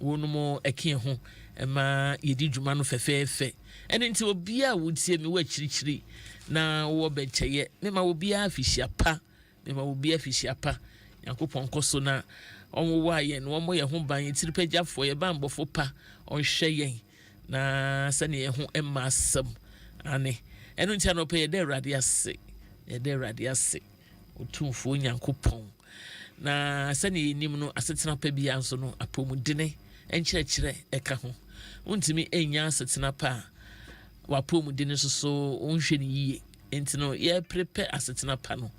wonumo eke ho ma yedi dwuma no fefefe ene nti obi a wotie me wa chirichiri na wo becheye me ma obi a afihia pa me ma obi afihia pa yakopon koso na onwo wa ye no mo ye ho ban tiripegyafo ye ban bofo pa onhwe yen na sane ye ho emma asem ane eno nti anope ye de awurade ase otumfo nyankopon na sane nim no Asetena Pa bia nso no apomudene enkyerɛkyerɛ eka ho untimi enya Asetena Pa wapomudene so onhwe ne yie enti no ye prepare Asetena Pa no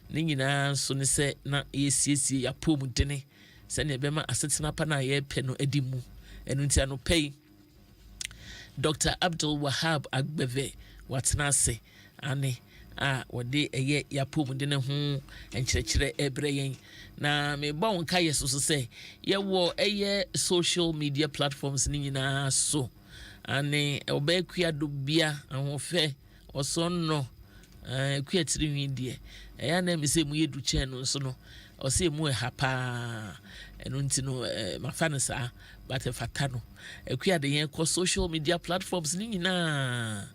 ne nyinaa so ne sɛ na yesiesie yapomudene sane bema Asetena Pa na ye pɛ no adimu enu nti anope Dr. Abdul Wahab Agbeve watena ase ane wode eye yapomudene ho enkyerɛkyerɛ ebreyen na me ba won kaye so say ye wo eye social media platforms ni nyina so ane obekua do bia ahofe osonno kua tirinwi de eya na me say mu yedu chen no so no o say mu hapa eno ntino mafane sa but fata no akua de yen ko social media platforms ni nyina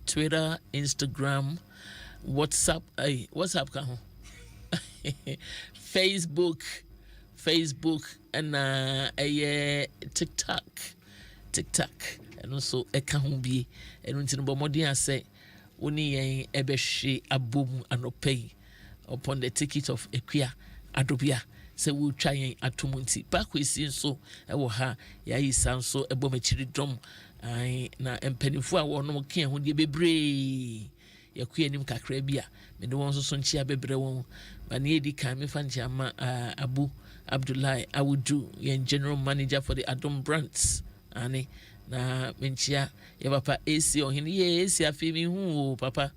Twitter, Instagram, WhatsApp ka ho Facebook and TikTok and also eka ho bi eno ntino bomodin ase woni yen ebehwe abom anopei upon the ticket of equia adobia se wo twa yen atomunti bakwesi nso ewo ha ya isa nso ebomachiri dom na empanifo a wono ke ho de bebre yakua nim kakra bia me de won so nchia bebre won ba na edi kan me fanchi ama Abu Abdullahi Awudu yen general manager for the Adom brands ane na menchia ye papa AC ohini ye AC afimi hu papa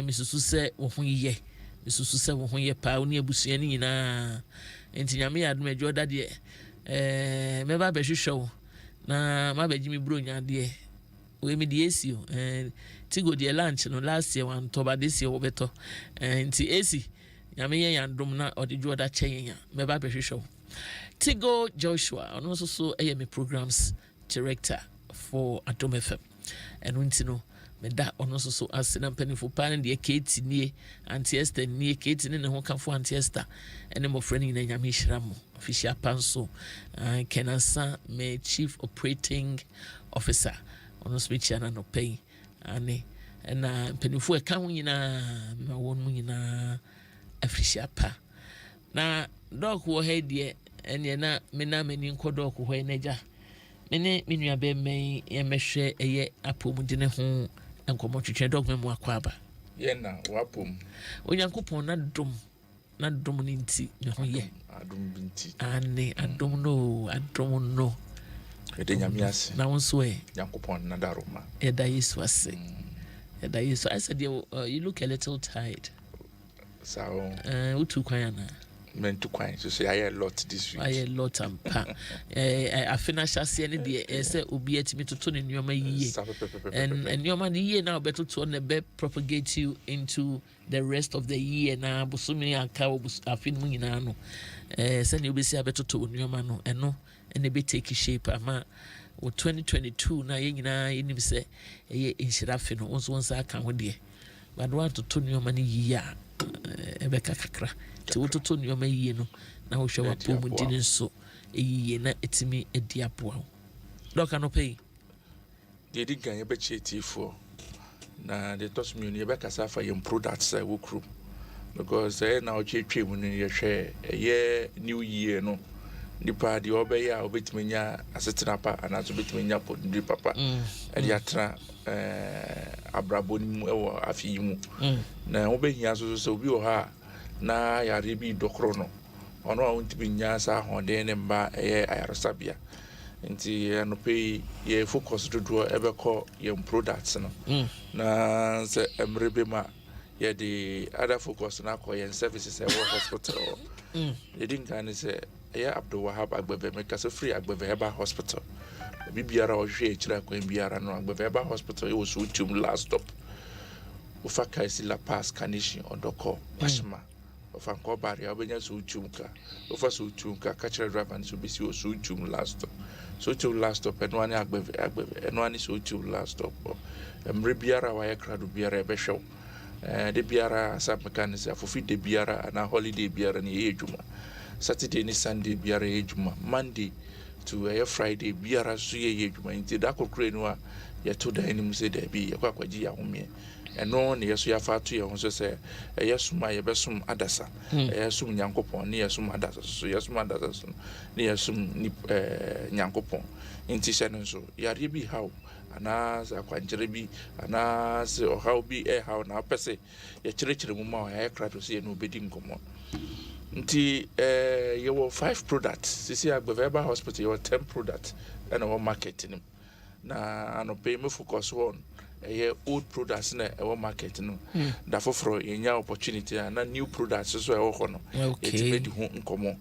misusu se wo ho ye misusu se wo ho ye pa oni abusua ni nyina enti nyame ya adum adwo dade me ba behwehwe na ma beji mi bro nya de we me di AC tigo di lunch no last year wan to ba this year wo beto enti AC nyame ye yandom na odedwo da kyenya me ba behwehwe Tigo Joshua ono so me programs director for Adom FM and untino me da ono so asena mpanifo pan de Kate nie anti Esther nie Kate ne ho kanfo anti Esther ene mo friend ni nyame hyiram official panso Kenansa me chief operating officer ono so bichana no pay ane na mpanifo e kan ho nyina me won mu nyina official pa na dog wo he de ene na me na mani nkodok ho enaja mene minua be me yemehwe eye apomudene ho enkomo twetwe dog memu akwaba ye na wapom onyankopon na dom ni nti me ho ye adom binti ane adom no ede nyame ase na wonso nyankopon na daroma eda Yesu ase eda Yesu. I said you look a little tired so utu kwanyana meant to quite so say I a lot this week. I a lot ampa. I finish as any day say obi etimi toto ne nyoma yiye. And nyoma the year now better to on be propagate you into the rest of the year na busumi aka afin mu nyina no. Say you be say better to nyoma no eno ene be take shape ama 2022 na ye nyina yenim say eye inshirafe no onso aka ho de. But want to turn nyoma ni yiya ebeka kakra. Ti wototo nyoma yie no na wo hwe wapomudine nso eyiye na etimi ediapoa doka no pay de di gan ye be chetifo na de tos mi no ye be kasa fa yem products a wo krum because na o chetwe mu no ye hwe ye new year no nipa de obeya obetimi nya Asetena Pa anazo betimi nya podri papa e de atra abrabo ni mu ewo afi mu na obehia so obi o ha na yare bi dokro no ono a wontibi nya sa hoden ne mba ayarosabia nti anope ye focus dodo ebekọ ye products no na se emrebe ma ye the other focus na ko ye services e hospital ye dinka ne se ye Abdul Wahab Agbebe make so free Agbebe Heba Hospital bibiara o hwe ekira kwa biara no Agbebe Heba Hospital e wo so tum last stop ufaka isi la pass carnation odoko washma Fanko Barrier, Benya Suchumka, Ofa Suchumka, Catcher Drive and Subisi or Suchum last stop. Suchum last stop, and one Agbe, and one is Suchum last stop. And Ribiara, why a crowd of Biara Beshow. The Biara, some mechanics, for feed the Biara and a holiday Biara and Ejuma. Saturday and Sunday Biara Ejuma. Monday to a Friday Biara Suye Ejuma. Into Dako Cranua, ya to the enemy said there be a Quaquaji Ahumie. And no one yes, you have far to your own say, a yes, my besum adasa, a yasum yankopon, near some adasa, so yes, my adasa, near some yankopon. In Tishan so, Yaribi how, and as a quanjerebi, and as or how be a how now per se, a church mumma, aircraft to see no bidding come on. Nti you were 5 products. This year, Beveba Hospital, you were 10 products, and our marketing. Na no pay me focus on. Old products na market no da foforo yenya opportunity na new products so no it be ho nkomo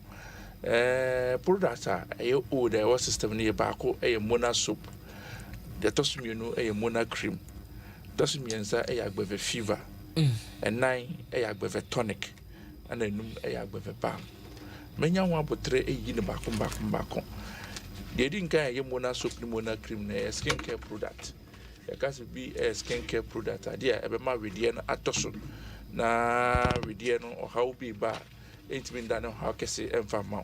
products old system na baako mona soap the tosumi no mona cream tosumi ensa agbeve fever and 9 agbeve tonic and enum agbeve balm menya ho abotre yi ne baako the din kan mona soap ni mona cream na skin care product. It can be a skincare product. Idea, a bema radian atoso. Na radian or how be bad. Ain't been done how can say and farm.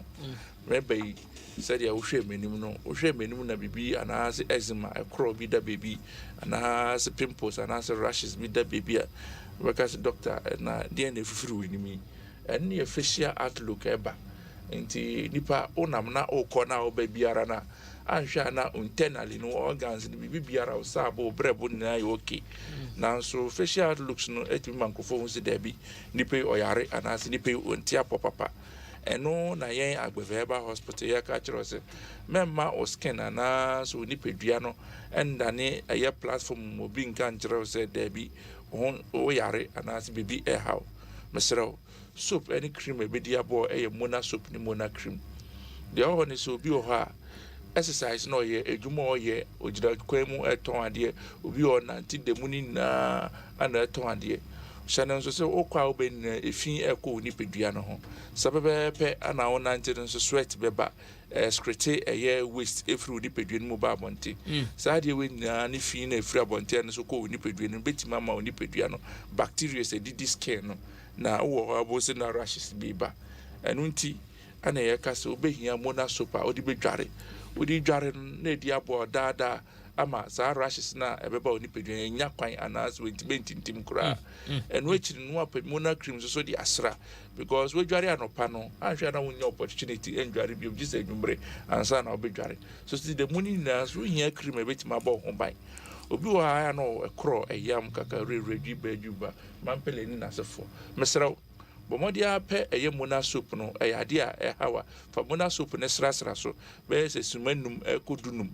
Maybe said ya ushe minimum na baby and as eczema, a crow be the baby, and as pimples and as rashes be the baby. Because doctor and DNA through in me. And near facial outlook eba. Inti nipa onamna o kona o baby arana. Anshana internally no organs ni bibiara o sabo brebo na okay na so facial looks no eti mankofo se debi ni pe oyare anase ni pe ontia papa eno na yen agbeveba hospital ya ka kiro se memma o skin na so ni pedua no enda ne aye platform mo bi nkan kiro se debi o yare anase bibi e how mesero soap any cream e be dia bo e mona soap ni mona cream de o ne so bi o ha exercise no ye edwuma o ye ogira kwemu eton ade obi o nanti de muni na ana eton ade shanan so se okwa oben efin eko ni pedua no ho sabebe pe ana o nanti no so sweat beba scrite eye waste efru ni pedua no ba bonte sa de we na ni fin na efru abonte no so ko ni pedua no betima ma ni pedua no bacteria se didi skin no na wo abo se na rashes biba enunti ana ye kase obehia mona sopa odi bedware odi dware na di abo dada ama sa rashes na ebeba oni pedua nya kwan anas wentintim kura enu ekiri no apa mona cream so di asra because we dware anopa no anhwe na wonya opportunity endware bi obi se dwumbre ansa na obedware so see the money na so hia cream ebetima ba ho ban obi wa ya no ekro eyam kaka redwi bajuba mampele ni nasefo mesraw bomodia pe mona soap no ade a hawa fa mona soap ne srasra so be se sumanum ekodunum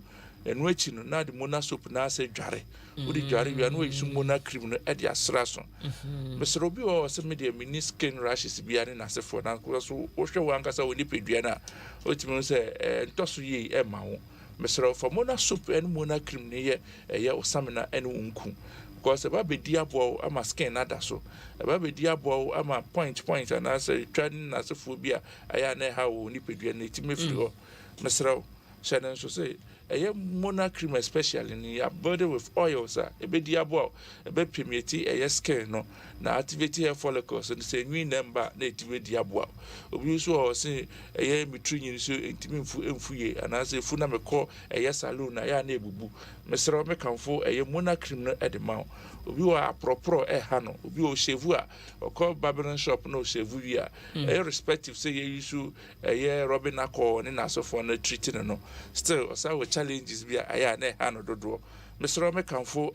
enu echi no na de mona soap na se dware odi dware wi anu esu mona cream no ade asra so mesro obi o se me de mini skin rashes bia ne nasefo na so wo hwe wan kasa woni pedua na otimi se ntoso yi e ma wo mesro fa mona soap en mona cream ne ye osamina enu unku because eba be diabo ama skin nada so eba be diabo ama point and as training as phobia aya na ha wo ni pedua na ti mefiri ho mesraw shanan so say mona cream especially in your body with oils ebe diabo ebe permeate skin no na activate hair follicles and say nwi number na etiwe diabo obi so o say mitri nyi so entimi mfuye anase fu na mekọ salon na ya na ebubu mesraw mekanfo mona cream no edema obi wa apropro ha no obi o shevu a okọ barbering shop no shevu wi a irrespective say you use Robin Akọ ne na so for na treating no still osa we challenges bia aya na ha no dodo mesro me kanfo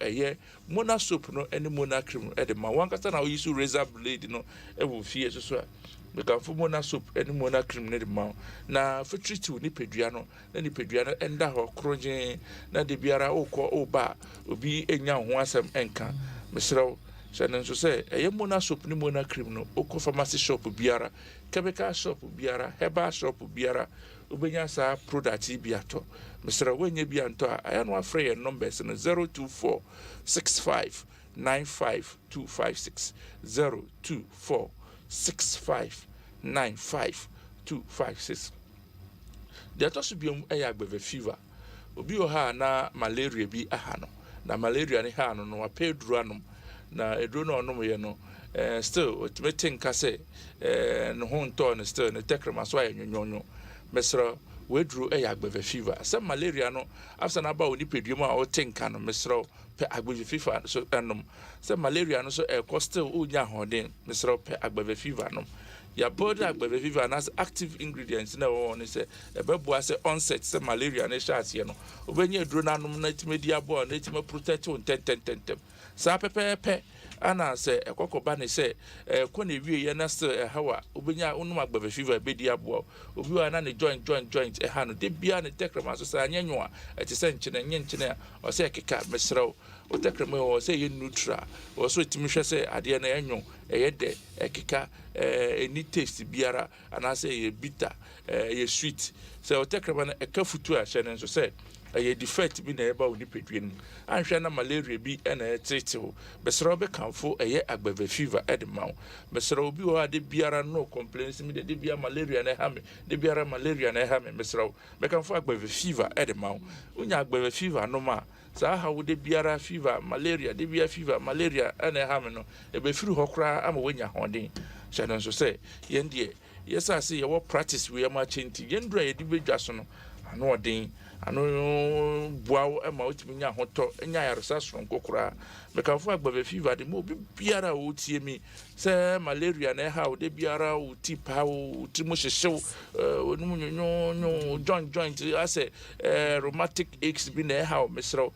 mona soap no ene mona cream edema wankata na use razor blade no wo fie so me kanfo mona soap ene mona cream ne de ma na for treat ni pedua no na ni pedua no enda ho kroje na de biara okọ oba obi enya ho asem enka mesro shanan so say mona soap ni mona cream no okọ pharmacy shop biara chemical shop biara herbal shop biara obenya sa product biato mesra wenye bianto aya no afre ye numbers no 02465955256 02465955256 6595 the atosubium agbeve fever obi oha na malaria bi aha no na malaria ne ha no no apedru anom na edru no onom ye no still otimetin ka se no ho nto no still ne tekrema so ayonyonyo mesro wedru agbeve fever se malaria no after na ba oni peduum a o tinka no mesro pe agbeve fever so anom se malaria no so still unya hoden mesro pe agbeve fever no ya body agbeve fever na active ingredients na wo ne se ebebo ase onset se malaria na sha ase no obenye edru na anom na timedi abo na time protect on tentem sa pepepe ana se ekokoba ne se ko na wie ye na still hawa obenya unum agbeve fever bedi abo obi wa na ne joint ha no de bia ne tekrema so sa anyenwo a eti se nchene o se keka mesrew o tekrema o se ye neutral o so etimi hwe se ade na enyo eyede ekeka any taste biara ana se ye bitter ye sweet se o tekrema na ekafutu a hye ne so se a defect bi na eba oni pedwin anhwe na malaria bi na etete ho besro be kanfo agbeve fever edemaw besro bi ho ade biara no complaints mi de bia malaria na ha me de biara malaria na ha me besro be kanfo agbeve fever edemaw unya agbeve fever no ma sa ha wo de biara fever malaria de bia fever malaria na ha me no e be firi ho kra ama wonya hoden hye so say yendie yesa se ye wo practice we ma chenti yendura ye di bedwa so no ano odin ano boawo ema otimi nya hoto nya yaresa so kokora mekanfo agbave fever de mo biara o tie mi se malaria na ha o de biara o tipa o timo hyehyew onum nyonyo joint ase rheumatic aches bi na ha o mesro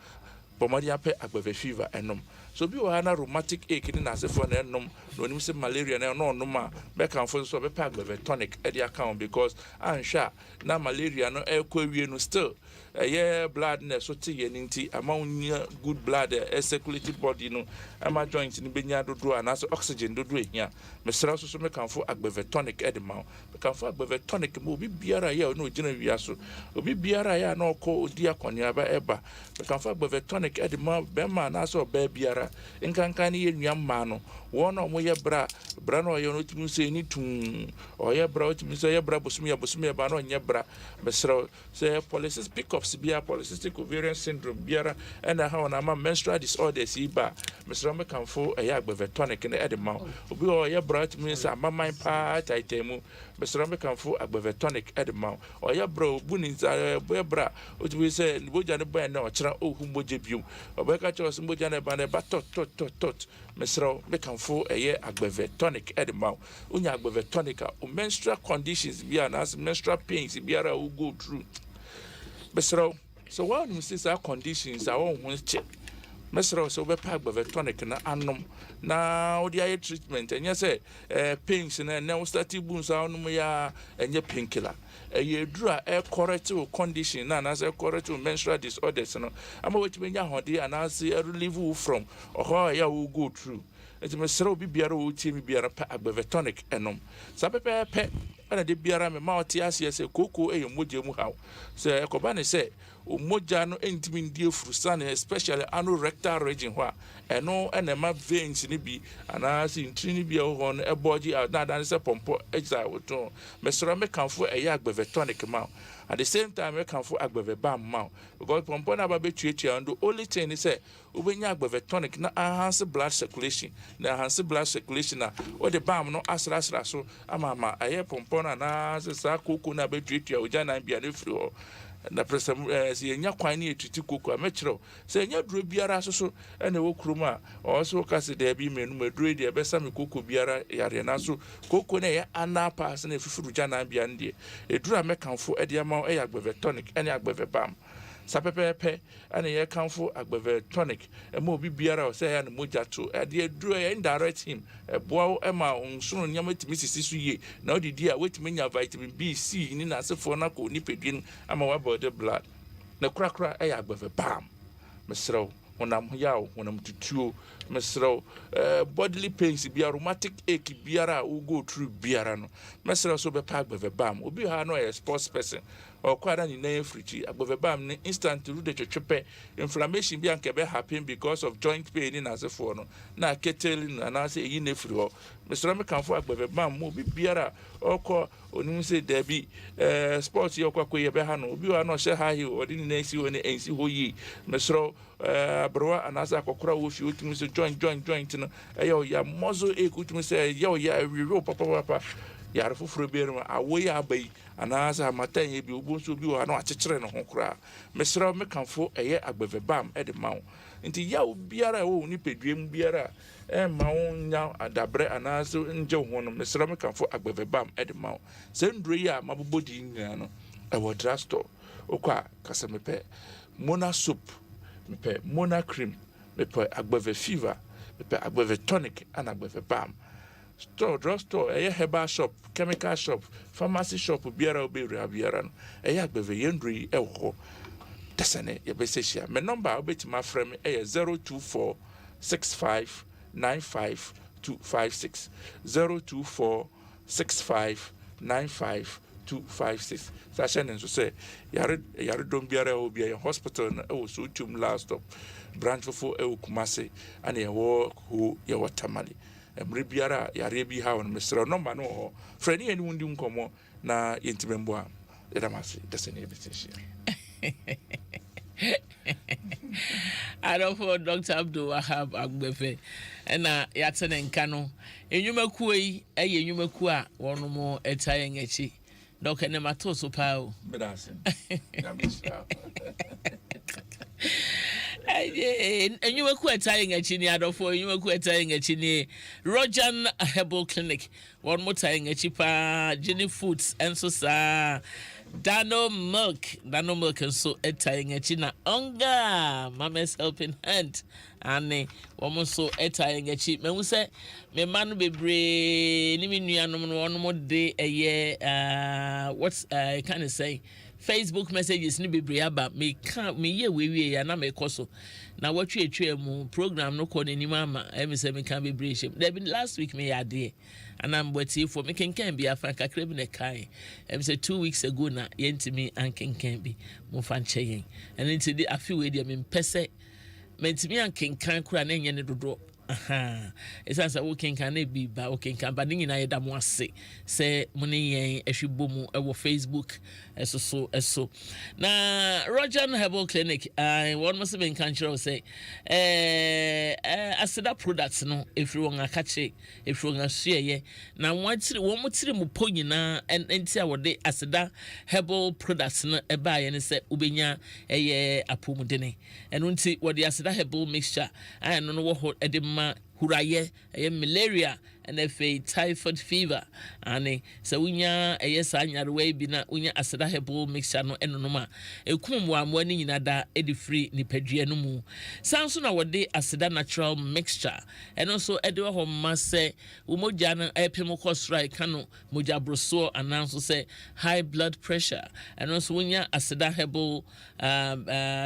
bomadi ape agbave fever enom so bi o ha na rheumatic ache ni na asefo na enom no onim se malaria na no onoma mekanfo so be pa agbave tonic e dey account because ansha na malaria no ekwa wie no still blood na so te ye nti amount good blood circulating body no ama joint ni benya dodo ana so oxygen dodo ehia mesra so mekanfo agbave tonic e dey ma mekanfo agbave tonic mo obi biara ya no gina wia so obi biara ya na okọ odi akonia ba eba mekanfo agbave tonic e dey ma be ma na so ba biara nkankan ni ye nua ma no won o mo ye bra no ye no timi se ni tun o ye bra o timi se ye bra bosumi ba no nye bra mesra se polycystic pickups bia polycystic ovarian syndrome biara and how na menstrual disorders iba mesra me kanfo agbave tonic na edema obi o ye bra timi se amaman pa taitemu mesra me kanfo agbave tonic edema o ye bra obuni za bo ye bra o timi se boja ne ba na o kira ohu boje biom obeka kira so boja ne ba ne ba tot mesra me kanfo agbave tonic edema unya agbave tonic o menstrual conditions bia na menstrual pains biara o go through mesra so when you see our conditions our own check mesra so be pa agbave tonic na anom na odi aye treatment enye say pains na we start boons anom ya enye painkiller ye dura correct condition na say correct menstrual disorders no ama we tibenya hode ana say relieve you from or ya we go through it mesra obi biara o tie mi biara pa agbave tonic enom sa pepe ana de biara me ma oti ase se koko moje mu haw se ekoba ne se o moja no entimi ndie frusane especially anorectal region ho eno enema veins ni bi ana si ntri ni bi ho no eboji na dan se pompo exa woto mesoro me kanfo agbave tonic ma at the same time we kanfo agbave bam ma because pompo na ba betuatua ndo only thing is say ubenya agbave tonic na enhance blood circulation na o de bam no asra so ama aye pompo na se sa koko na betuatua oja na bia ne firi ho na presem se nya kwan na etuti koko amekiro se nya duro biara so ene wo kroma o so ka se da bi menu maduro de besa me koko biara yare na so koko na ya anapa se na fifuru ja na bia ndie edura mekanfo e de ama e agbave tonic ene agbave bam sapepepe ene ye kanfo agbave tonic e ma obi biara o se ya na moja to e de duro e indirect him e boa e ma onsoro nyama timi sisi so ye na odidi a wetimi nya vitamin B C ni na asefo na ko ni pedwin ama wa body blood na krakra e agbave bam mesrew honam yaw honam tutuo mesrew bodily pains bia rheumatic ache biara wo go through biara no mesrew so be pa agbave bam obi ha no a sports person or quite an in free above a bam instant to the chepe inflammation be anke be happen because of joint pain in as a phone na ketelin and I say in a flu Mr. American for above a bam mo be biara or call on say there be sports your quack behano you are not share high or didn't see when they see who ye Mr. Broa and as a cockra with you to joint no ya muzzle a good say yo ya we rope papa yare foforo berum awoyi abai anaasa matan ye bi obunso bi wa na akekere no ho kra mesra me kanfo eye agbevebam e de mawo nti ya obiara wo ni peduem biara mawo nya adabre anaasa nje ho no mesra me kanfo agbevebam e de mawo sendro yi a mabobodi nyina no e wo drugstore okwa kasa mepe mona soup mepe mona cream mepe agbeve fever mepe agbeve tonic and agbeve balm store drugstore herbal shop chemical shop pharmacy shop biara oberia biara no agbeve yendri ho desane ye besesia me number obetima frame 024 65 95 256 024 65 95 256 sashen nso say yare don biara obi a hospital na so tum last stop branch for Kumase and ye wo who ye watamali emre biara yare bi ha on Mr. number no ho freni eni wundi nkomo na yentimembo a edamase desene ebitishia Adom for Dr. Abdul Wahab Agbefe na yatene nka no enwumakuo yi eye enwumakuo a wono mo etaye ngechi Dr. Nemato so pa o medase yamisha enwumakuo etaye ngechi ni Adom for enwumakuo etaye ngechi ni Rojan Herbal Clinic one more taye ngechi pa Jenny Foods enso sa Dano milk and so etaye ngechi na onga mama's helping hand ane womo so etaye ngechi me hu se me manu bebre ni me nuanom no wono mo de what can I say Facebook messages ni bebre aba me ye we ya na me koso na watwe mu program no ko ni mama me se me kan bebre shem there been last week me ya de and I'm waiting for me can be a franka crib ne kai say 2 weeks ago na yentimi an can be mo fan cheyin and into the afi we dey me pese mentimi an kan kura na enye ne dodo it's as a working can be ba working can ba nyina yeda mo ase say muni yen ehwebomu e wo Facebook eso na Rojan Herbal Clinic one must be can say Aseda products no if you want akache if you want share na one mo tire mo po nyina enti a wode Aseda Herbal products no e ba ye ne say ubenya apomudene eno nti wode Aseda Herbal mixture no wo ho edema huraye malaria and typhoid fever and so unya sa nyarwe bi na unya Aseda Herbal mixture no enonoma ekum wa amwani nyina da edi free ni padua no mu sanso na wode Aseda natural mixture and also edi ho ma se umoja na epem kosrai kano moja broso ananso say high blood pressure and also unya Aseda Herbal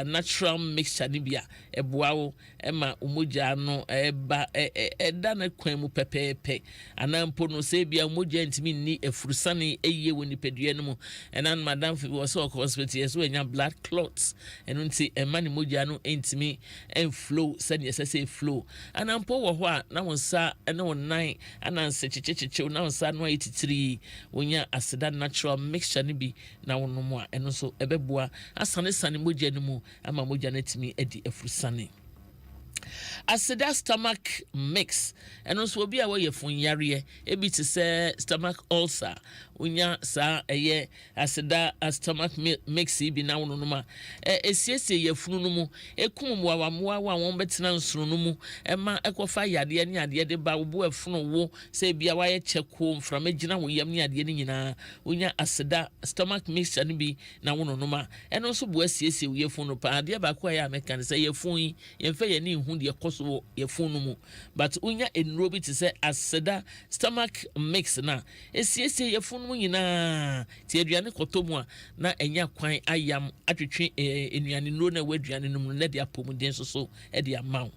natural mixture ni bia eboawo ema umoja no eba eda na kwan mu pepepe anampo no se bia moja ntimi ni efurusane eye woni padua no mu enan madam fi was hospital yes we nya blood clots enunti emani moja no ntimi flow sani say flow anampo wo ho a na wonsa ene wonan ananse chichichichi na wonsa no 83 wonya Aseda natural mixture ni bi na wonom a eno so ebeboa asane moja no mu ama moja na timi edi efurusane Aseda stomach mix and also will be away from yare ebi to say stomach ulcer unya sa Aseda stomach mix bi na wono ma esiesie yefunu no mu ekum wa won betena nsoro no mu ema ekofa yade ne ade de ba wo efunu wo say bia wa ye cheko from agina wo yam ne ade ne nyina unya Aseda stomach mix ani bi na wono no ma eno so bo asiesie wo yefunu pa ade ba ko ya mekan say yefun yemfa ye ne hu de koso yefunu mu but unya enro bi to say Aseda stomach mix na esiesie yefunu mu nyina ti aduane kotomu a na enya kwan ayam atwetwe enuane no na waduane no mu na de apomuden so e de amaw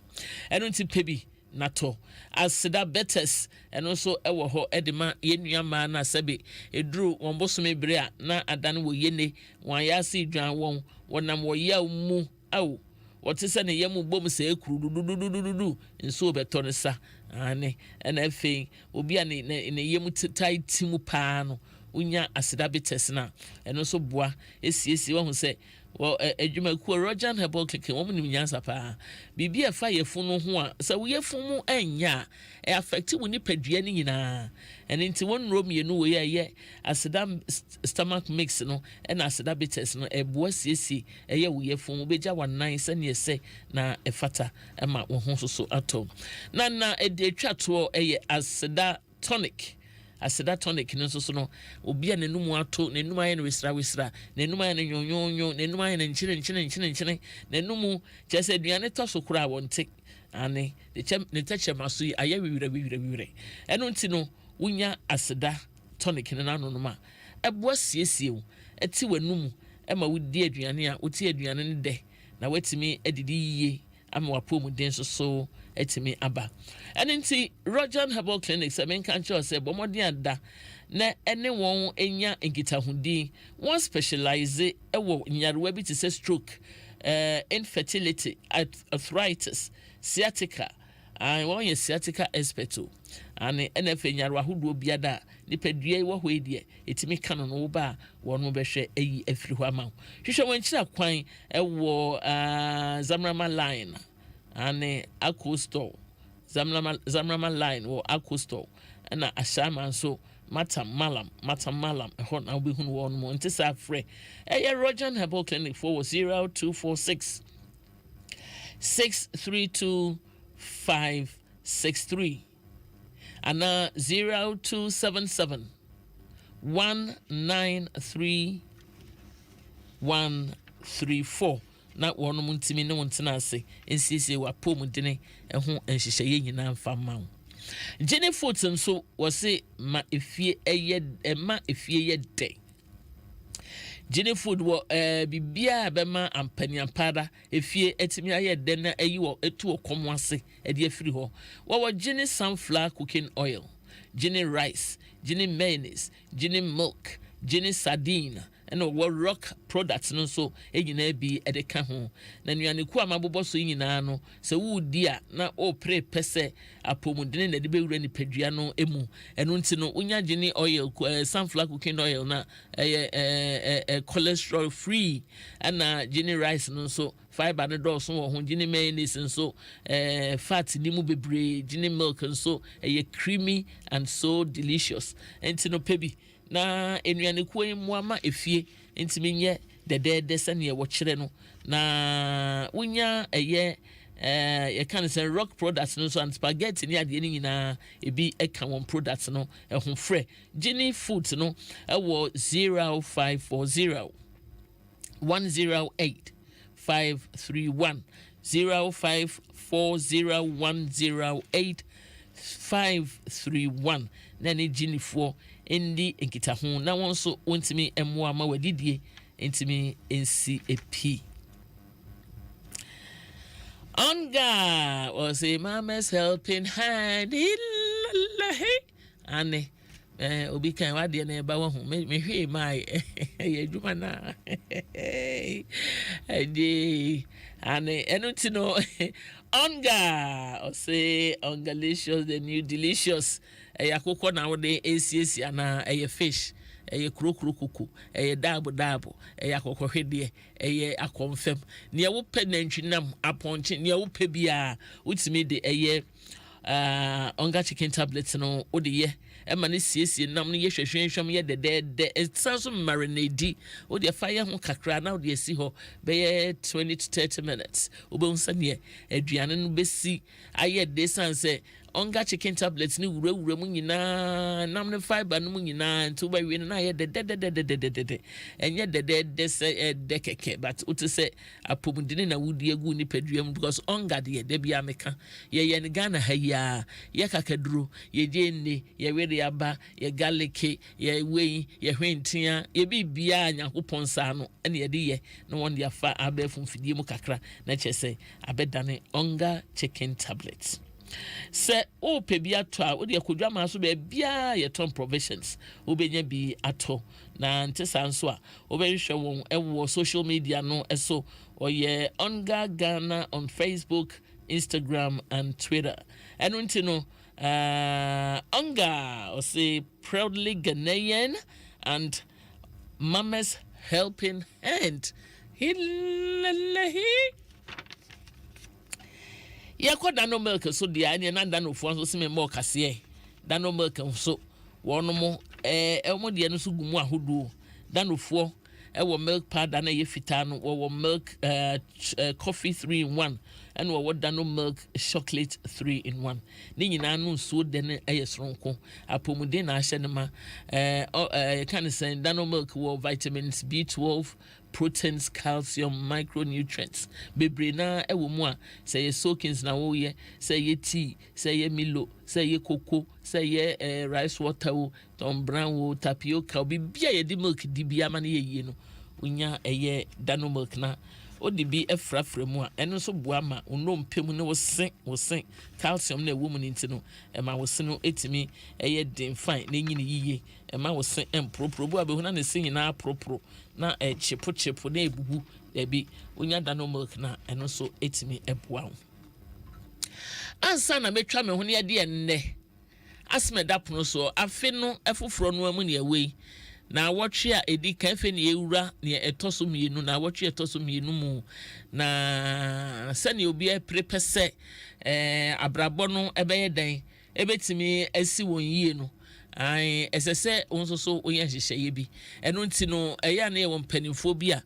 eno nti pebi nato aseda betes eno so ewo ho edema yenua ma na sebe eduru won bosome bere a na adane wo yene wan ya se dwan wonam wo ya mu awo wote se ne yemu bom se ekuru dududududu nso beto ne sa ane ena efe obi a ne yemu titai timu pa no unya aseda betes na eno so boa esiesi wo hu se well adwuma ku Roger Herbal Clinic wo nim nyansa pa bibi e fa yefunu ho a se wo yefumu enya e affect wo ni padua ni nyina ene nti won rom ye no we ye aseda stomach mix no and aseda bitters no e boa siesie e ye wo yefumu beja wanan se ne se na e fata e ma wo ho so atom na e de twa to e ye aseda tonic aseda tonic no so no obi a nenum ato nenum aye no wisra nenum aye no nyonyonyo nenum aye no nchine nenum chese aduane to so kura wonte ane ne tache maso yi aye wiwire eno nti no wunya aseda tonic no na no ma ebo siesie wo eti wanum e ma wudi aduane a woti aduane ne de na watimi edidi yiye ama wapom den so etimi aba enti Roger Herbal Clinic se men kan cho se bomodi ada na ene won enya nkitahudi one specialize ewo nyarewa bi te se stroke infertility arthritis sciatica won ye sciatica expert ane enefe nyarewa hodo biada nipadua wo ho edie etimi kan no wo ba won be hwe eyi afiri ho ama hwehwe won kira kwan ewo Zamrama line ane Acosto Zamrama line wo Acosto na ashama so matam malam ho na obi hunu won mo nti sa frɛ Roger Herbal Clinic for 0246 632 563 ana 0277 193 134 na wono muntimi ne wontena ase ensiesie wa pom dene ho enhyehyeye nyina mfa ma wo Jenny Foot nso wose ma efie ye de Jenny Food wo bibia be ma ampaniampada efie etimi aye de na ayi wo etu okomo ase e de afiri ho wo Jenny sunflower cooking oil, Jenny rice, Jenny mayonnaise, Jenny milk, Jenny sardine and wo rock products no so enyina bi e de ka ho na nuane ku amabobo so nyina no se wo di a na o pre pese apomudene na de bewura ni padua no emu eno nti no unya Jenny oil sunflower cooking oil na cholesterol free and Jenny rice no so fiber no do so wo ho Jenny mayonnaise nso fat ni mu bebre Jenny milk nso creamy and so delicious enti no pebi na enuane kuo muama efie ntimi nye de sane wo kire no na wonya ye can say rock products no so and spaghetti ni ade ni nyina ebi eka won products no ho frɛ Jenny Food no wo 0540 108 531 0540 531 na ne Jenny for endi enkita ho na won so wontimi emmoa ma wadidie entimi ensi epi Onga was a mama's helping hand ane obi kan wade na eba wo ho me hwe mai adwuma na ane eno tino Onga or say Ongalicious the new delicious yakoko na wode esiesi ana fish kuku dabo yakoko hwede akomfem ne wo pe nantwinam aponche ne wo pe bia utimi de Onga chicken tablets no ode ye ema ne siesie nam no ye hwehwenhwem ye de etsanso marinade ode fire ho kakra na ode esi ho be 20 to 30 minutes obonsa ne aduane no besi aye de sanse Onga chicken tablets ni wura mu nyina nam ne fiber no mu nyina nti ba wi na ye de enye de se de keke but uti se apomudine na wudi egu ni paduam because Onga de bia meka ye ne Ghana ha ya ye kakaduro ye jenne ye wede aba ye garlic ye wei ye hwentia ye bibia Nyankopon sa no ene ye de ye na won de afa abefum fidie mu kakra na chese abedane Onga chicken tablets se o pe bi ato a wo de akodwa ma so be bia ye ton provisions wo benya bi ato na nte sanso a wo be hwehwe won ewo social media no eso oye Onga Ghana on Facebook, Instagram and Twitter. And unti no Onga or say proudly Ghanaian and Mama's helping hand. Yako dano milk so the anya na dano fo so se me mo kase dano milk so wono mo elmo de no so gumu ahodo dano fo ewo milk powder na ye fita no wo milk coffee 3 in 1 and wo dano milk chocolate 3 in 1 ni nyina no so de ne ayesronko apomuden na ahye ne ma can say dano milk wo vitamins B12, proteins, calcium, micronutrients. Bebrena ewo mu a say ye soakings na wo ye, say ye tea, say ye milo, say ye cocoa, say ye rice water wo, tom brown wo, tapioca, bi bia ye di milk di bia ma na ye no. Unya eye dano milk na o di bi efrafra mu a eno so boa ma ono mpem ne wo sen calcium na ewo mu ni ntino e ma wo sen no etimi eye den fine na nyini yiye e ma wo sen empropro bo abehuna ne sen na propro na chipo na ebubu e bi unya dano milk na eno so etimi eboa ho ansa na metwa me ho ne de enne asme dapono so afe no efoforo no amu ne awei na watchi a edi kafe ne ewura ne etoso mienu na watchi etoso mienu mu na sane obi e prepese abrabo no ebeye den ebetimi asi won yie no ai esese onso so oyen hyehyeye bi eno nti no eya na ye won panimfo bi a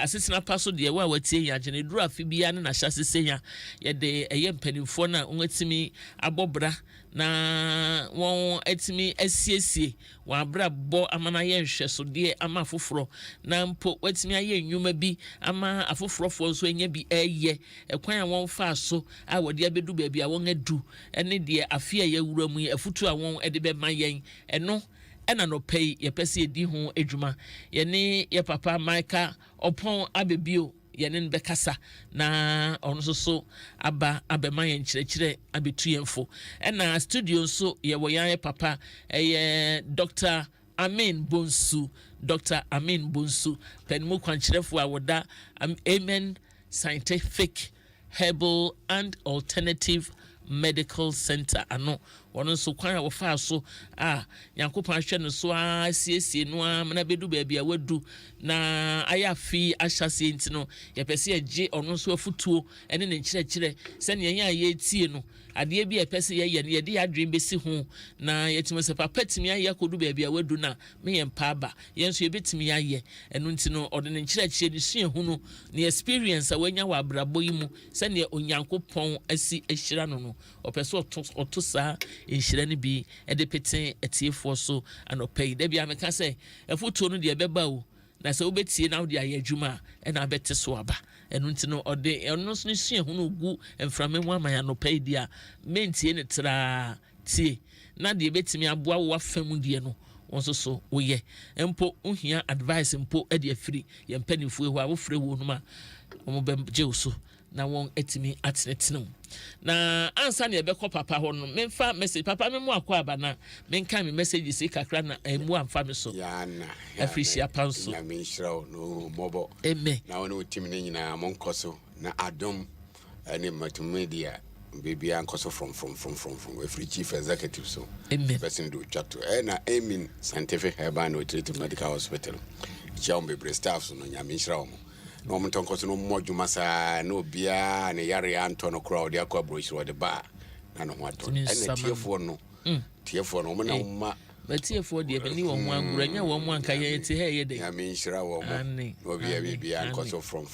Asetena Pa so de wa watie ya gene duru afi bi ya na hyasesenya ye de eye panimfo na onwatimi abobra na won etimi asiesie wa abra bo amana ye nhweso de ama foforo na mpo watimi aye nnwuma bi ama afoforo fo so enya bi eye ekwan a won fa so a wode abedu ba bi a won adu ene de afi a ye wura mu afutu a won ede be man yen eno ena no pay ye pese edi ho adwuma ye ne ye papa Maika opon abebio ye ne be kasa na ono so abema ye nkyerɛkyerɛ abetu yemfo ena studio so ye wo yan papa Dr. Amen Bonsu penmu kwankyerɛfo a woda Amen Scientific Herbal and Alternative Medical Center ano wono so kwan a wo fa so Yankopon ahwe no so asiesie no na bedu ba bia wadu na ayafi ahyase ntino ye pese age ono so afutuo ene ne nkyerɛkyerɛ se ne yen aye tie no ade bi ye pese ye ne ye de adwen besi ho na yetimo se papa timi aye kodu ba bia wadu na me ye mpa aba yen so ye betimi aye eno ntino ode ne nkyerɛkyerɛ ne sua hu no ne experience a wanya wa abrabo yi mu se ne Onyankopon asi ahyira no opese oto saa enhyira ne bi ede peten etiefo so anopai da bia meka se afutuo no de beba o na se obetie na de aye adwuma e na bete so aba eno ntino ode eno so ne sua hu no gu emframe mu amaya anopai dia mentie ne tra tie na de betimi aboa wo afam die no wonso so woye empo ohia advice empo e de afiri ye mpanimfo ehu a wo frɛ wo no ma wo bem jeuso na won etimi atenetenu na ansa ne ebekọ papa ho no memfa message papa memu akọ aba na menka me message si kakra na emu amfa me so ya na appreciate panso na me nhyira no mobo na wona otimi ne nyina monkoso na Adom ene multimedia baby ankoso from every chief executive so person do chat na Amen Scientific Herbal and Alternative Medical Hospital chaombe bre staff so no nyame nhyira wo no mtonko so no modwuma saa no bia ne yare anto no crowd yakwa brochuro de ba na no ho ato ene tiefo no mo na ma batiefo de beni wo ho aguranya wo mo anka ye ti he ye de ya me nhyira wo mo no bia ankoso from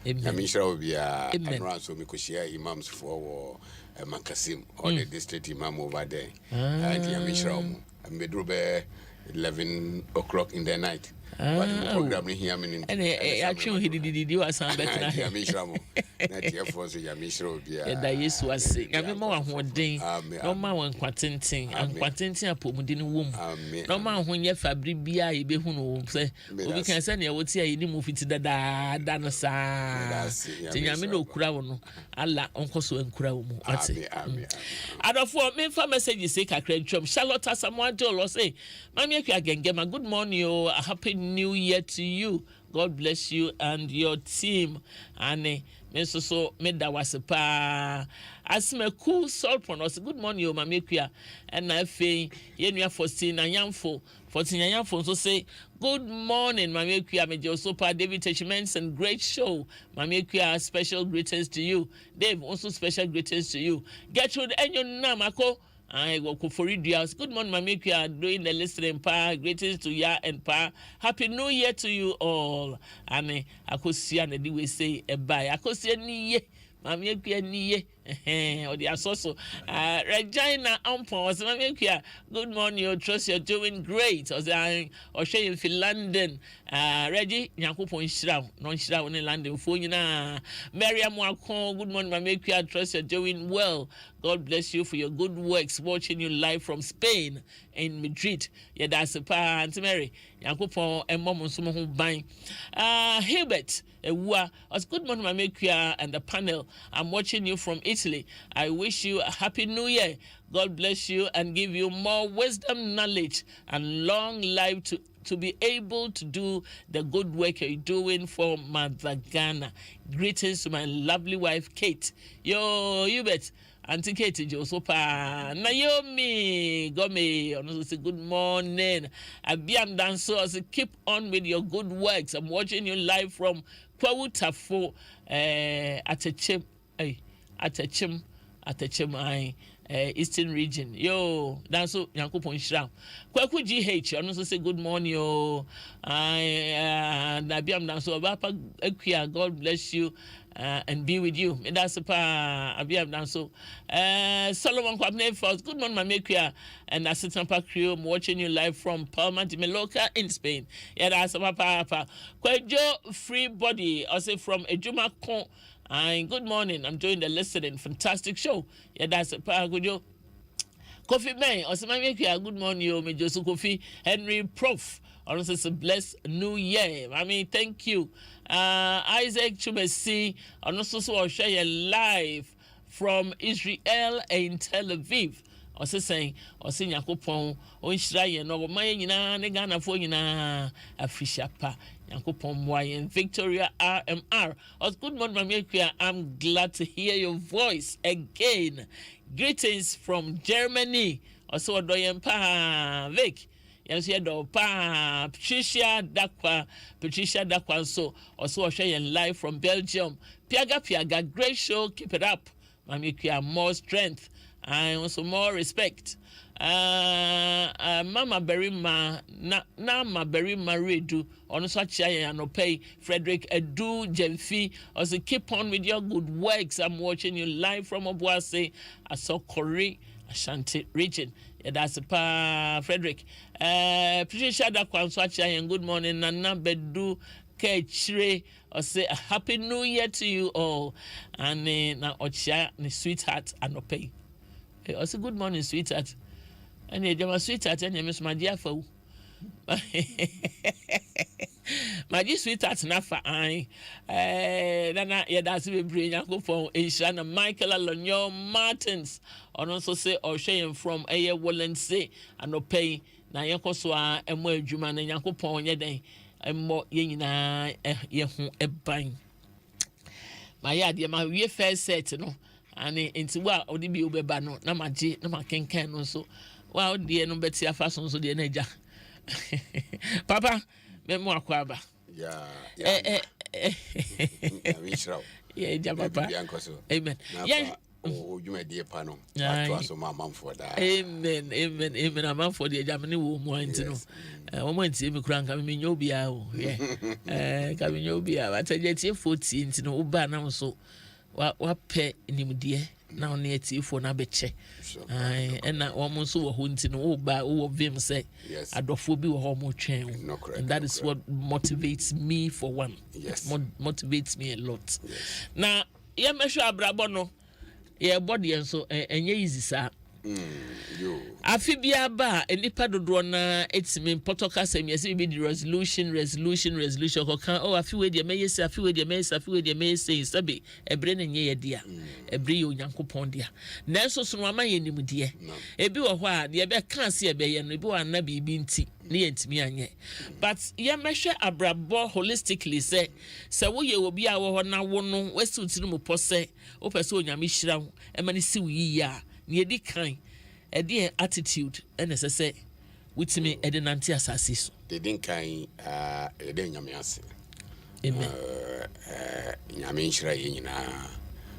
ya me nhyira wo bia anora so mi koshia imams for wo Mankasim or the district imam over there and ya me nhyira wo mo medro be 11 o'clock in the night but program ni here meaning and I chew he was some better. Ya mishramo na tie for so ya mishro bia da Yesu ase nyame ma ho den no ma won kwatenten kwatenten apomudi no wom no ma ho nye fabri bia ye be hu no se obi kan se na woti ayi ni mu fiti da no sa ti nyame no kura wo no ala onkoso enkura wo mu ate adofo me fa message say kakra ntwam Charlotte Samuel Jolo say mami akwa gengema good morning o, a happy new year to you. God bless you and your team. And so me da was pa asme cool salt us. Good morning, mama kuya. And I fe yenua 14 anyamfo 14 anyamfo so say good morning, mama kuya. Me also pa David Teshiments and great show. Mama kuya, special greetings to you. Dave also special greetings to you. Gertrude enyo namako. I go for videos. Good morning, Mami. You are doing the listening pa. Greetings to ya and pa. Happy New Year to you all. And I could see and the way say a bye. I could see a niye. Mami kuya niye. Or the asoso. Regina Ampons. Mami kuya. Good morning. You trust you're doing great. Or share in London. Reggie Yakupon Shroud. Non Shroud in London. Funina. Miriam Wakon. Good morning, Mami kuya. Trust you're doing well. God bless you for your good works. Watching you live from Spain in Madrid. Yeah, that's a pa Auntie Mary. Yakupon and Mom Sumo Bang. Hilbert. Good morning, Mami kuya and the panel. I'm watching you from Italy. I wish you a happy new year. God bless you and give you more wisdom, knowledge, and long life to be able to do the good work you're doing for Mother Ghana. Greetings to my lovely wife, Kate. Yo, you bet. Auntie Kate Josopa. Naomi Gome. Also say good morning. Abiam Danso. I say keep on with your good works. I'm watching you live from Kwawutafo Atechim Eastern region. Yo, that's so Yankupon Shram. Kwaku GH, and also say good morning, yo. Nabiam Danso Bapa Equia, God bless you and be with you. And that's a pa Abiam Danso. Solomon Kwabne first. Good morning, Mamequia and Asetena Pa crew. I'm watching you live from Palma de Mallorca in Spain. Yeah, that's a papa. Kwajo free body. I say from Ejuma Kon. Good morning. I'm doing the listening. Fantastic show. Yeah, that's a part good yo. Coffee man. Also, my good morning, yo. Me Joseph Kofi Henry Prof. Also, it's a blessed new year. I mean, thank you. Isaac Chumesi. Also, so share your live from Israel in Tel Aviv. Also saying, also Yakupon, Oishra, no, my yina, Negana for yina, Afishapa. And Victoria RMR. Good morning, Mamiya. I'm glad to hear your voice again. Greetings from Germany. Also, Doyen Pa Vic. Yes, you know, Pa Patricia Dakwa. So, also sharing live from Belgium. Piaga, great show. Keep it up, Mamiya. More strength and also more respect. Mama Berima Nama Berima Redu on such and pay Frederick Edu Jemfi. Also keep on with your good works. I'm watching you live from Obuasi, Asokori, Ashanti region. Yeah, that's Pa Frederick. Patricia Dakwanswacha and good morning. Nana Bedu Kechre. I say a happy new year to you all. And na Ocha ni sweetheart and pay. I say good morning, sweetheart. And you sweetheart and you miss my dear foe. My dear sweetheart, not for I. Then that's we bring Uncle for Asian Michael Alonyo Martins. And also say or shame from a Wallen say and no pay na Yankoswa and more Juman and Yanko Pon Yaday and more Yina a bang. My idea, my real fair set, no. And into what would be Ubebano, Namaji, Namakin can so. Well, dear, no better fashion so dear Naja. Papa, memoir quaba. Yeah, Papa. Amen. Yeah. Oh, you may dear Pano. So my mom for that. Amen. A man for the Germany woman to know. Woman, see me crank, I mean, you'll be out. Yeah. Coming, you'll be out. I tell you, 14 to know Ubana so. What pet in him, dear? na on yet if na beche and na almost wo ho nti no wo ba wo vim say adofo bi wo ho mo twen and that is what motivates me for one. Motivates me a lot. Na ye mehwe abrabo no ye body enso enye easy sa afi bia ba enipa dodo na etime potoka sem yesi be the resolution kokan afi we de meyesi afi we de meyesi sabe ebre na nye ye dia ebre ye onyankopon dia na enso so no ama ye nimdie ebi wo ho a de be kan se ebe ye no ebi wo na bibi nti ne yentimi anye but ye mehwe abrabo holistically se wo ye obi a wo ho na wo no wesi utiri mo pose wo pese onyame hira ho e mani si wo yi ya ne edi kan edi attitude ene sese witimi edi nanti asase so de din kan edi nyame ase amen nyame nhyira ye nyina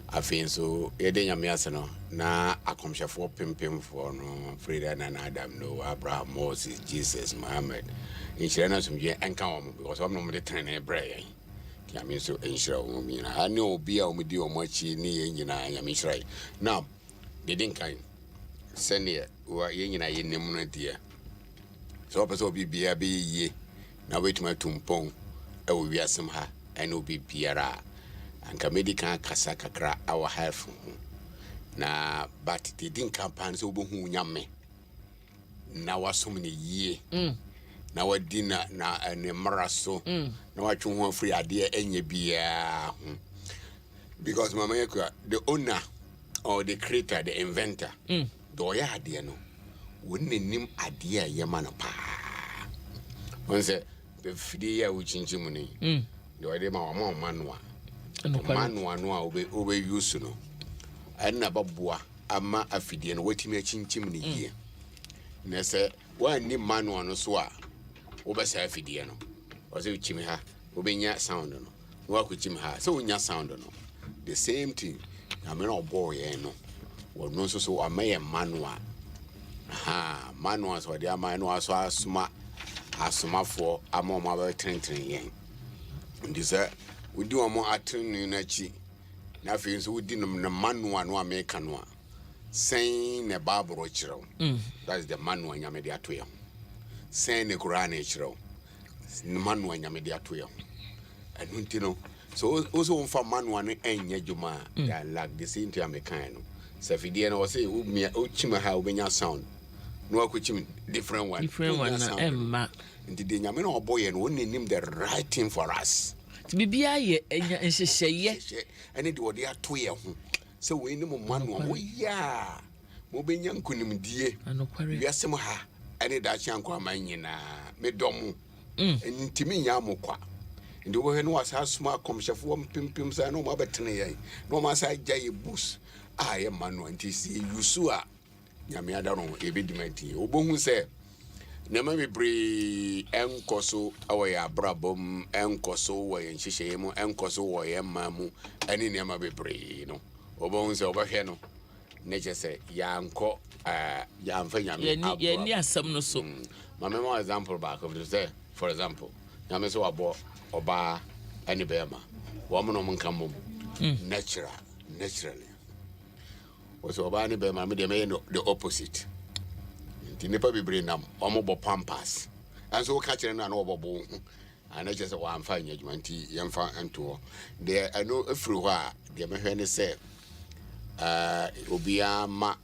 afin so edi nyame ase no na akomhyefo pempemfo no Frida na Adam no Abraham Moses Jesus Muhammad nhyira na somje enka wo because wo no de tene bre nyame so nhyira wo nyina ani obi a omdi omachi ni ye nyina nyame nhyira now de din kan senior wa ye nyina ye nemu no dia so person obi bia be ye na wetima tumpon e wo wiasem ha ene obi biara anka medical kasa kakra our health na but the din campaign so bohu nyame na wasom ne yie na wadina na ne maraso na watwe ho free ade enye bia because mama yakwa the owner or the creator the inventor do ya ade no wonni nim ade a yema no pa onse be fidi ya uchinchimu ni do ade ma wa manwa no a obe use no ana babua ama afidie no watimi achinchim ne yie na se wani manual no so a obesa afidie no o se uchimi ha obenya sound no wakuchimi ha so unya sound no the same thing na me no boy no wono so amaye manual manual so dia manual so asomafo amoma ba trentren yen ndisa udi omo atren na chi na fe so udi no manual no America no a sen ne baburo chiro that's the manual nyame de atoya sen ne Quran e chiro manual nyame de atoya anu ntino so also on fa manual no enye juma that like the same to America no se fidie no say o chima ha obenya sound no akochim different one na emma nti de nyame no oboye no onenim the right thing for us bibia ye enya nhyehyeye ene de ode atoye ho se we ni mo manual wo ya mo benya nkunimdie wiasem ha ene da chi anko amanyina medom ntimi nya mokwa ndi wo he no wasa suma komhyefo mpempem sa no ma betene yen no ma sa gyaye bus ye manual nti si yusu a nyame adaron ebedimenti obohu se nema bebre enkoso awoya abrabom enkoso wo yen hyehyeye mu enkoso wo yen mamu ani nema bebre no obohu se obahwe no neche yanko yamfa nyame ye ni asem no so mama mo example back of this for example nyame so abo oba ani bema wo mo no nkamom naturally so oba ani bema me de me the opposite nti nipa bebre nam omo bo pampas anso ka kire na obobo ana je se wa amfa nyadwuma nti yemfa anto de ano afiri ho a de mehwe ne se obia ma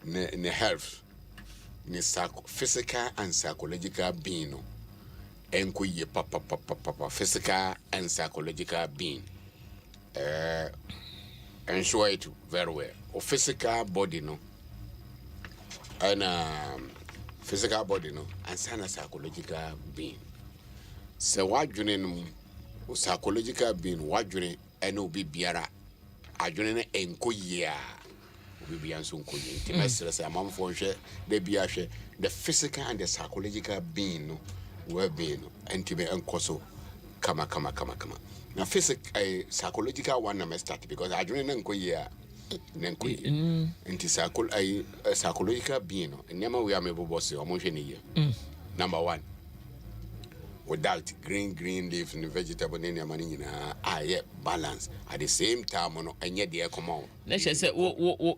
ne health ne physical and psychological being no enko ye papa physical and psychological being ensure it very well o physical body no and physical body no and psychological being se wadwene no o psychological being wadwene ene obi biara adwene ne enko ye a obi bia nso enko ye nti mesere se amamfo hwe de bia hwe the physical and the psychological being no well-being no enti be enkoso kama na physical psychological one na start because adwene ne enko ye a nenko ye enti psychological being no nyama we am ebobo se omo hwe ne ye number 1 without green leaves and vegetable in your money balance at the same time and yet the come let's just say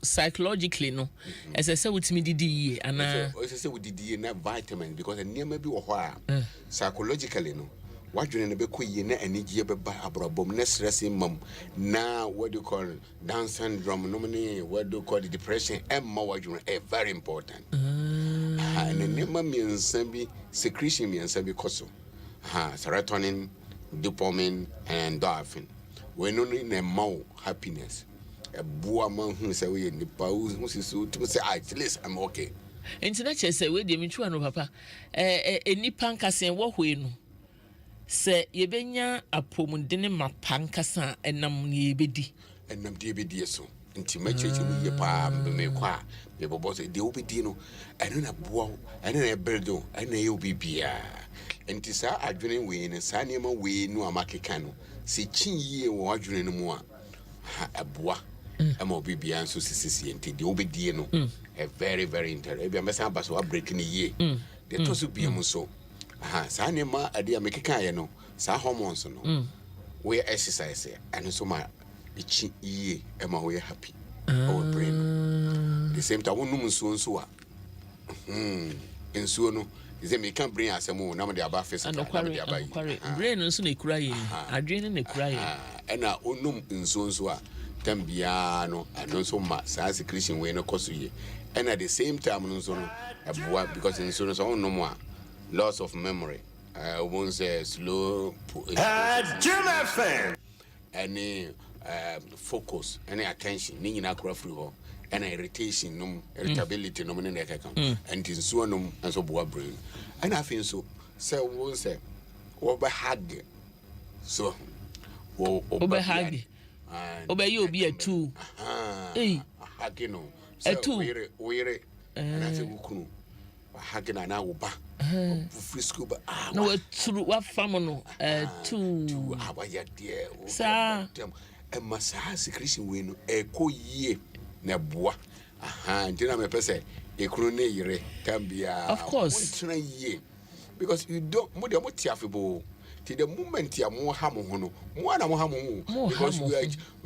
psychologically no as I said with me didi and I say with the vitamin because a near maybe while psychologically no what you be queen and energy by abroad stressing mum now what do you call Down syndrome nominee what do you call the depression and more very important and the name means secretion means because serotonin, dopamine, and endorphin. When only in a more happiness. A boy man who say we in the pause who say at least I'm okay. Internet say we dey me twa no papa. Nipa nkasa wo hwe no. Se ye benya apomundene mapankasa enam ne yebedi. Enam de yebedi so. Nti macheche mu ye pa me kwa me bobo say de obedi no eno na boa eno na beldo eno ye obibia. Nti saa adwene we ne saa niema we no amakeka no se chin yie wo adwene no mu a aboa ama obibia nso sisisi nti de obedie no a very very interesting ebia mesa abaso a break ne yie de to so bia mu so saa niema ade amakeka ye no saa hormones no we exercise and so ma chin yie ama we happy our brain the same time wonum nso a nsuo no is me can bring us more na me dey aba face and brain nso na kura yi adwene na kura yi na onum nso a tambia no ano nso ma saa secretion we no koso yi and at the same time nso no aboa because nso no so onum a loss of memory won say slow any focus any attention ni nyina kura free ho and irritation no irritability no ne ka kan and nsuo no nso boa brain and I feel so won say over hug so over hug over you be a two hug no a two we and I say ukunu hug na wo ba free school ba no true what family two abaya there sa e masa secretion we no e ko yie na boa ntina me pese ekunu ne yire tambia of course tena yie because you don't mo de mo tiafebo till the moment ya mo ha mo ho no mo na mo ha mo because you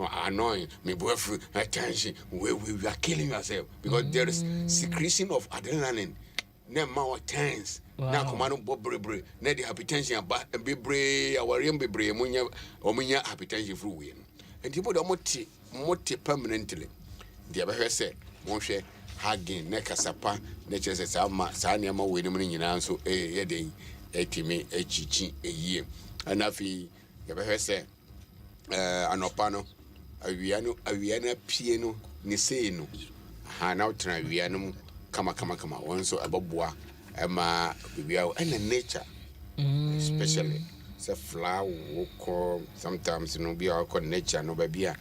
are annoying me boyfriend attention we are killing yourself because there is secretion of adrenaline na ma tense na komano bobre na the hypertension ba bebre awariam bebre munya hypertension through we and people do moti permanently the abahwe say mo hwe hagin ne kasapa ne chese saa niam we ni mun nyina so ye den etimi echichi eyie anafi the abahwe say anopa no awia na pie no ne sei no na utra awia no kama wonso ababoa ema bibia and nature especially say flower ko sometimes no be our nature no be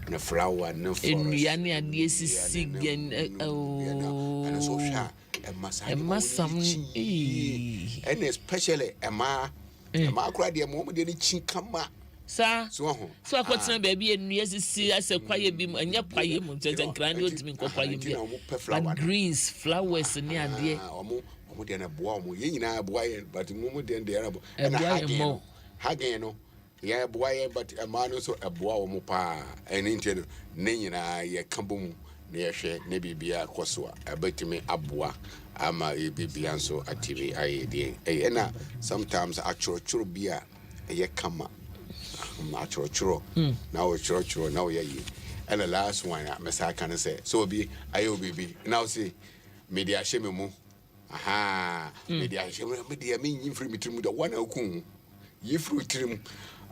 na flower no forest enuane ade sisi gen and so sha ema sam and especially ema akura de mo de ni chi kama sa so akwotena baby enua sisi ase kwaye bi anya kwaye mu tete nkran otimi nkwaye bi but greens flowers ni ade omo de na boa omo ye nyina boa ye but mo de de arabo and hagin no ya boa ye but amano so aboa omo pa eninte ne nyina ye kambum na ye hwe ne bibia koso abetimi aboa ama e bibia nso atiri aye de na sometimes achoro bia ye kama choro now choro now ye and the last one mesa can say so be ayo baby now say media shame mu media shame media me nyimfiri mitrim da one akun yifru trim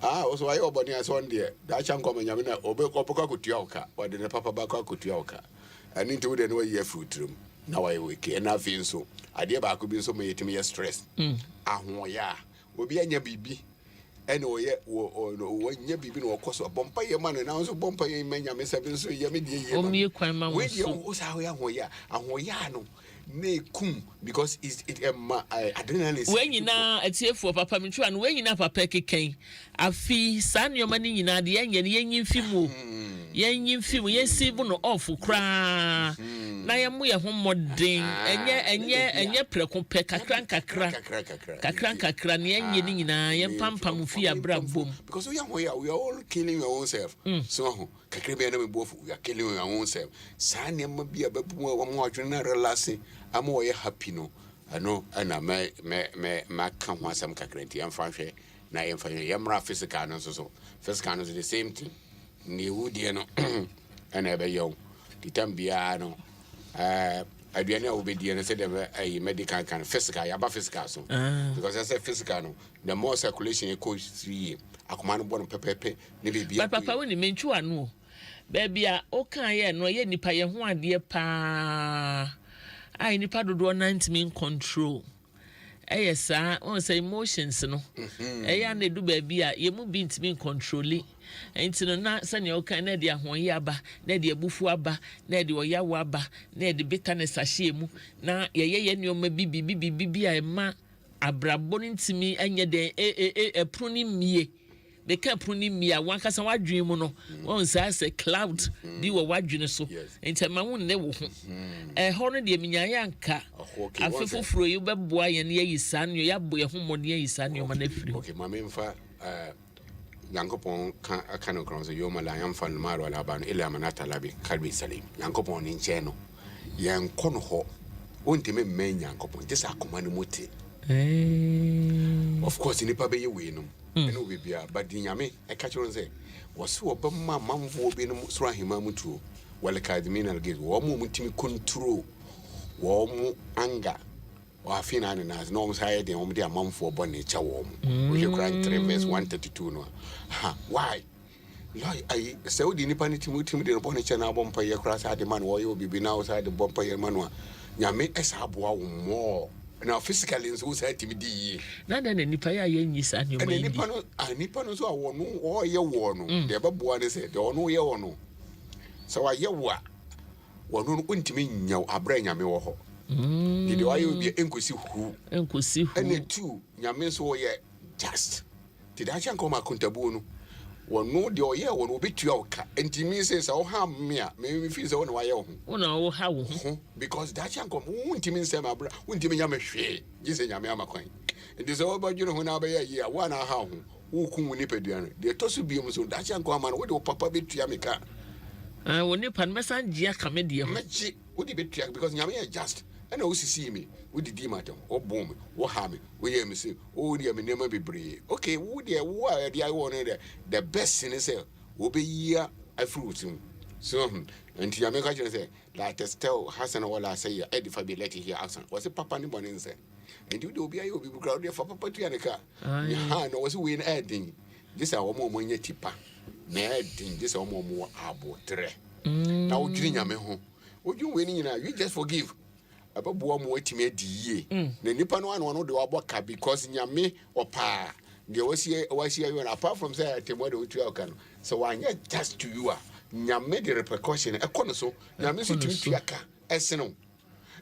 also ayo boni as one there that chan come nyame na obekwa kotua oka ode ne papa ba kwa kotua oka ani nti wo de no ye fruit trim now I wake and afin so ade ba ko bi so me yetimi ye stress ahoya obi anya bibi ene oye wo nya bibi no okoso bompa ye man na so bompa ye manya me seven so ye me die ye o me kwan ma wo so wo sa ahoya no na kum because it adrenaline when nyina atiefo papa metwa no when nyina papa keken afi sa nyoma ni nyina de yenye ne yenyi mfimu yen yin film yen see no off kra na ye mo ye ho modern enye preko pe kakran kakra na yen ni nyina yen pampam fi abra bom because we are all killing your own self so kakra be na me bofu we are killing your own self sa ne ma bia babu mo adwene na relax ama wo ye happy no ano ana me kan ho asam kakra nti am fa hwe na yen fa yemra physical no so physical no the same thing ni wudie no ana be yo ditambia no aduane a obedie no say the medical kind physical ya ba physical so because I say physical no the more circulation e go 3 akoma no bon pepepe ne be bia papa woni mentwu anu baby a o kan ye no ye nipa ye ho ade pa ai nipa dodo 90 min control sa on say emotions no na do baby a ye mu bi ntimi control enti no na sane o kan na de ahoye aba na de abufu aba na de oyawo aba na de bitterness ahye mu na ye nioma bibi a ma abrabo ntimi anye de epruni mie de ka pruni mie a wan kasa wadwen mu no on say cloud di wo wadwen so enti ma won ne wo ho ho no de minyaye anka afefoforo yi beboa ye ne yisa no ya bo ye ho mo ne yisa no ma na firi okay ma me mfa Yankopon kan no kron so yo mala yam fan maro ala ban ila manata labi kalbi salim Yankopon ni ncheno yanko no ho ontime men Yankopon just akoma no muti of course ni pa be ye we no eno be bia but nyame e ka chiro nse wose obamma manfo bi no so ahema mutuo wale kadminal gate wo mu mutimi control wo mu anga wa fina na nas no say de wo de amanfo bone cha wo mu we Quran 3 verse 132 no why like I saudi ni pani timu de bone cha na bompa ye kra sa de man wo yo bibi na wo sa de bompa ye man wa nyame esa aboa wo mo na physically so say timi di na nipa ya ye nyisa ne mo yi nipa no so awo no wo ye wo no de ba boa ne say de ono ye wo no so wa ye wo a wo no ntimi nyaw abra nyame wo ho did why you be enkosi hu and two nyame so ye just did I can come accountable no wono de oye wono betua oka ntimi say so ha me a me fi say wono waye ho wono wo ha wo ho because that can come ntimi say ma bra ntimi nyame hwe gise nyame amakwan ndi so obadwene ho na ba ye wa na ha ho wo kun ni pedua no de to so biem so that can come man wo de papa betua me ka woni pan message ya kame de ho mechi wo de betua because nyame ye just and o see me we did matter or boom or harm we hear me say oh dear me never be brave okay wo dear wo are the I want the best in say will be year a fruit so and you make a say like tell Hassan wala say edify be let here accent was a papa ni born say and you do be I will be crowd there for papa to yanaka yeah no was we in adding this our more money tipa na adding this our more abo tre now dream ya me ho would you winning you just forgive ababuo mo atime adiye na nipa no anu de waboka because nyame opa de wasi you apart from say temo de otu aka no so wanya just to you nyame the repercussion ekono so nyame so timi aka eseno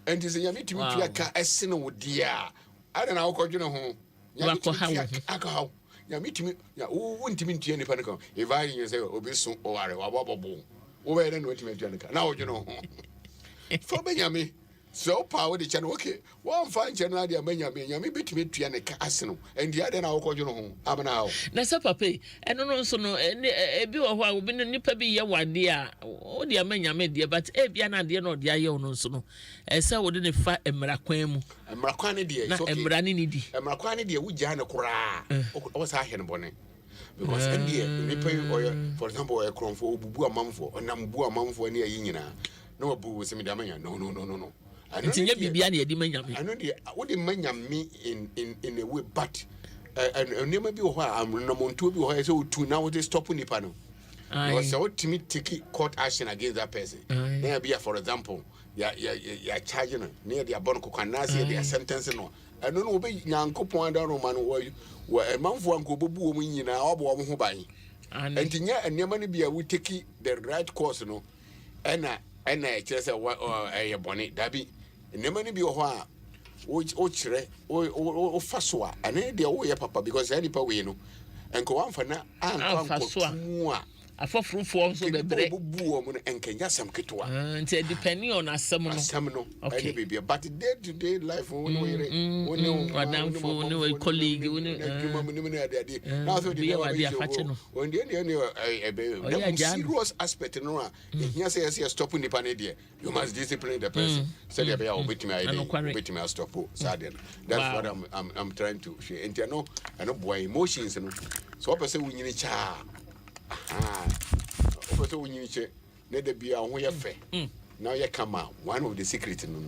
and is nyame timi aka eseno dia ada na akodwene ho nyame aka ha nyame timi ya wo ntimi ntie nipa no kan evai you say obeso oware wabobo wo be na otime aduane ka na odwene ho for benyame so power the channel okay one fine channel dia nyame betime tua ne ka aseno and the other na wokodwo no ho amana ho na sa papa eno no so no ebi wo ho a obi no nipa bi ye wade a o dia nyame dia but bia na de no dia ye no so no esa wo de ne fa emrakwan mu emrakwan ne dia so okay na emrane ne di emrakwan ne dia wo gya ne kura o sa ahye ne bone because ndie nipa for example o ekronfo obubu amamfo onam bu amamfo ne ayi nyina na obu se me da manya no Tinye bibia na yedi manyame. I know the what the manyame in a way but and never be who am no montu bi who so to now they stop nipa no. Because so to take court action against that person. There be for example, ya charging near the abon ko kan na say their sentence no. I don't know be nyankopon da no man wo manfo anko bobu mu nyina obo ho ban. And tinya enema no bia we take the right course no. And kire say bone dabi nema ni bi ho a o kire o faso a ane de wo ye papa because any pa we no enko wan fa na anko mu a afoforo fo so bebre bubu mo no enkenya sam ketwa nti depending on asem no any baby but day to day life won we colleague now so the serious aspect no here say stop nipa ne there you must discipline the person say there be obetimi stop sad that's what I'm trying to share and no boy emotions no so person we nyini cha person we nyini che ne de bia ho ye fe now you come out one of the secret no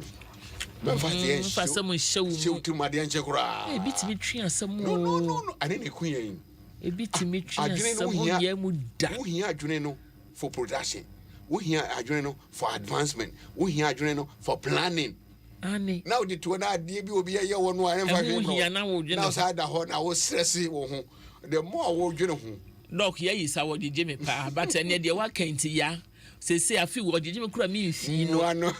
show to my danger kura e bitimi twa asem no ane ne kuyen e bitimi twa asem ye mu da wo hia adwene no for production wo hia adwene no for advancement wo hia adwene no for planning ani now the two na de bi obi ye wo no ane fa now sa da ho na wo stress wo ho the more wo dwene ho doc ye yisa wo de me pa but ene de wa kanti ya se afi wo de me kura mi fi no ano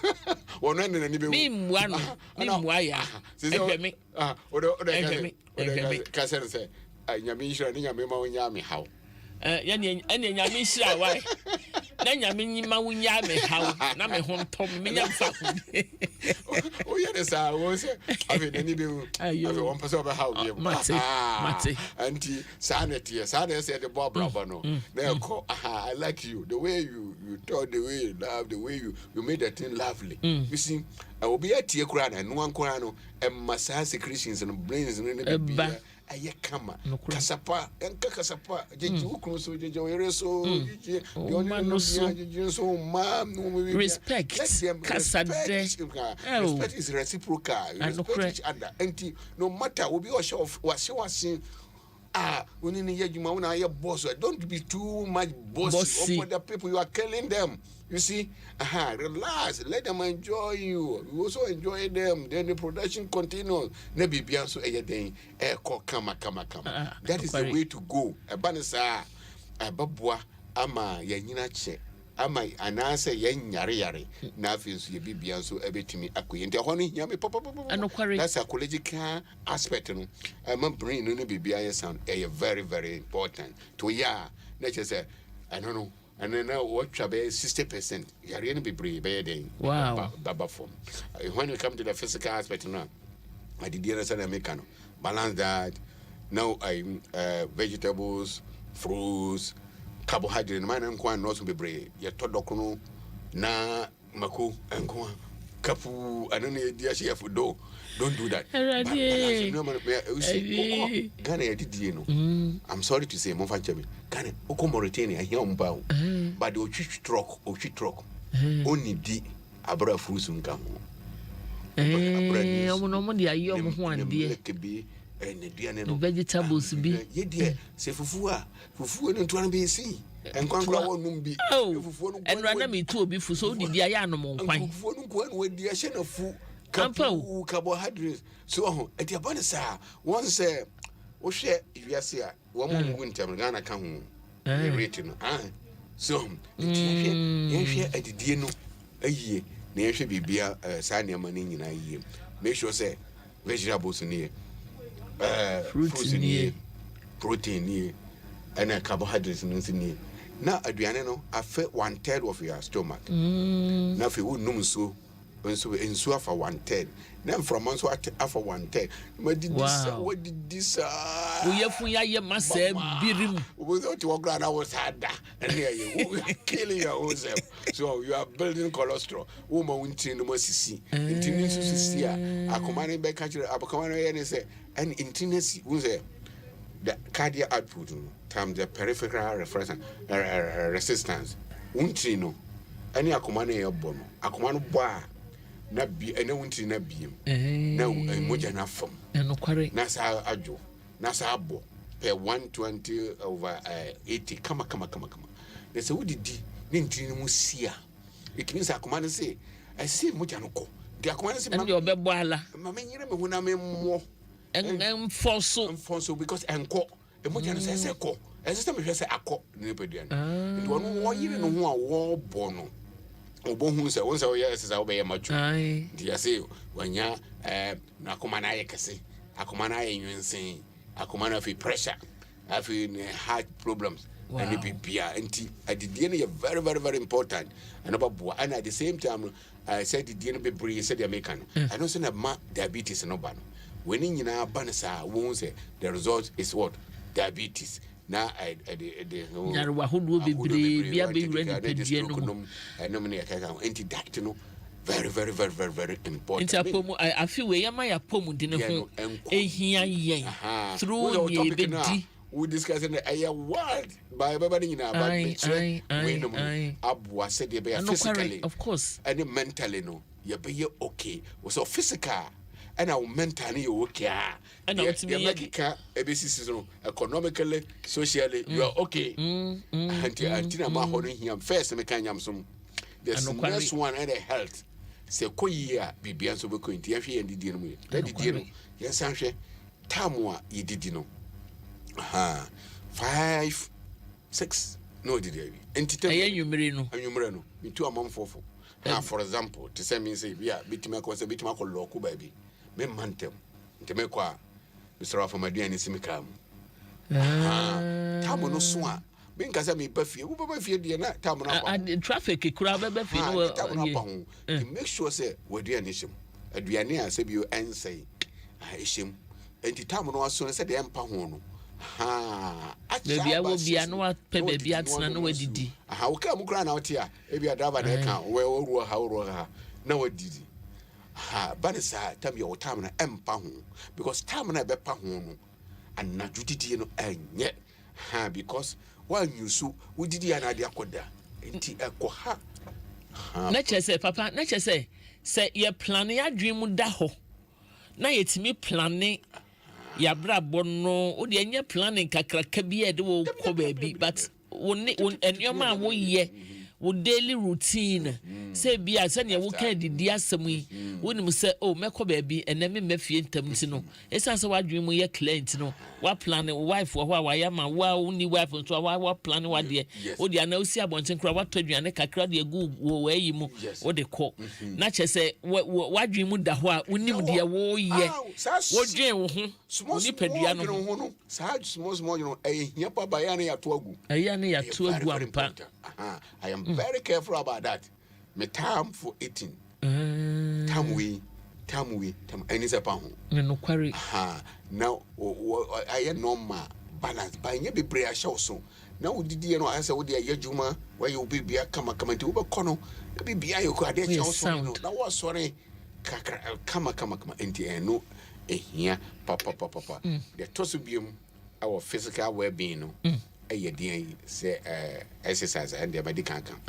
wono ene ni be mi mwa ya ehwemi ehwemi ka se nyame nhira ni nyame ma wo nya me haw ya ni ene nyame nhira wa na nyame nyima wo nya me haw na me ho ntom me nya mfa o ye de sa wo se afi ni be afi won paso ba haw ye mate anti sanity say the bob bravo no na ko I like you the way you talk, the way you laugh, the way you made that thing lovely. You see, I will be a tear crowd and one corano and massage Christians and brains and a kama kasapa and kakasapa so respect respect is reciprocal. Respect each other and no matter will be a show of what she was saying. When in the boss, don't be too much bossy over the people. You are killing them. You see, relax, let them enjoy you. You also enjoy them. Then the production continues. Nebi bianso eyeden kama. That is the way to go. Abanisa babwa ama yanyina che. Ama anase yare na afinso ye bibianso ebetimi akoye nti ho no hia me pop that's a ecological aspect no my brain no bibia sound very very important to nature say I don't know and then what trabe 60% yare no be den baba form when you come to the physical aspect no I did understand Americano balance that now vegetables, fruits, carbohydrate man nkwa no so bebre ye todokono na mako nkwa kapu anana ye dia chef do don't do that Ghana ye didie no I'm sorry to say monfa chebe Ghana oko Mauritania here omba but the ochi truck oni di abra fruits nka ho omo dia yi omo ho ande vegetables be ye dia se fufu no to an be si enkwankwa wonum bi fufu no enra na me tu obi fu so di dia ya anom nkwan fufu no ko an wadi a hye na fu kapu carbohydrates so e dia bane sa won say wo hwe iwiase a wo mo mu ntem Ghana ka ho e rate no so ye hwe adidie no ayie na ye hwe bibia sa ne ma ne nyina ayie make sure say vegetables ni fruits ni protein ni and carbohydrates ni na aduane no afa 1/3 of your stomach na fe wo num so enso afa 1/3 na from so afa 1/3 ma did this what did this wo yefun ya ye masa birim wo ti wo gra na wo sada and you are killing your own self so you are building cholesterol wo ma wunti no masisi intini sisi akoma ne be catch abakoma no ye ne say and intimacy wo say the cardiac output times the peripheral resistance wunti no ani akoma no ye bo no akoma no bo a na bi ene wunti na biem na moja na fam enokare na sa ajo na sa abo per 120/80 kama they say wodidi ne ntini mu sia it means akoma no say I see moja no ko the akoma no say ma obebo ala ma menyere me huna me mo enforso because enko emoja no say ko system hwe say akọ ne pedua no nti wono wo yire no ho a wo bo no obohu se wonse wo yes say wo be machu nti ya say wanya na akoma na ayekese akoma na ayenwensen akoma na fi pressure afi heart problems and bibia nti adidie no very very very important and obaboa and at the same time I said the be bree said the American I know say na ma diabetes no ba no when nyina ba no sa won say the result is what diabetes na the nyarwa hodo bebre bia be wura ni pedie no no me yakaka nti that no very very very very very important. Nti apomu afi we yama ya pomu de ne ho ehia yen through ye bedi we discussing a word by everybody in about me abwa said you be physically of course and mentally no you be okay so physical and our mentally you okay and medical no economically socially you are okay antina ma hono hia first me kan yam som the next one and health say koyia bibia so be ko ntia hwe and didi no mu didi no yes anhwe tamwa yididi no 5 6 no did you entity ayumre no me two among fofo for example to say me say bia bitima ko loku ba bi me mantem nteme ko a Mr. Rafa Maduani simikam tamu no so a me nkasa me ba fie wo ba fie de na tamu no ba traffic kura ba fie no tamu no ba ho to make sure say waduane hyem aduane a say bi o ensay hyem enti tamu no aso say de empa ho no baby I will be no pe baby atena no wadidi o ka mu kra na wote a e bia driver na ka we oruo ha na wadidi but sa tam your time na empa ho because time na be pa ho no anadwo didi no enye because when you so wodidi anade akoda enti ekoha na chese papa na chese say ye plan ya dream da ho na yetimi plan ya brabo no o de enye planning kakraka bi e de wo ko baabi but won enyoma wo ye wo daily routine say bia say ne wo kan didi asem yi wonim say oh meko baabi ene me mafie ntam ti no esa say wadwen mu ye client no wa plan wife wo wa ya ma wa uni wife so wa plan wa de o de ana osi abonten kra wa todwane kakra de gu wo wayi mu wo de ko na che say wadwen mu da ho a unim de wo ye wo dwen wo ho ni pedua no small you know ehia pa ba ya na ya to agu ampa I am very careful about that. Me time for eating. Time we. Any sepan. No quarry. Now I am normal balance. By any be prayer show so. Now did you know answer with the yajuma where you be come to Uber Cono? Be you could have now was sorry. Come into no here papa. The tosubium our physical well-being. A say exercise and the body can come.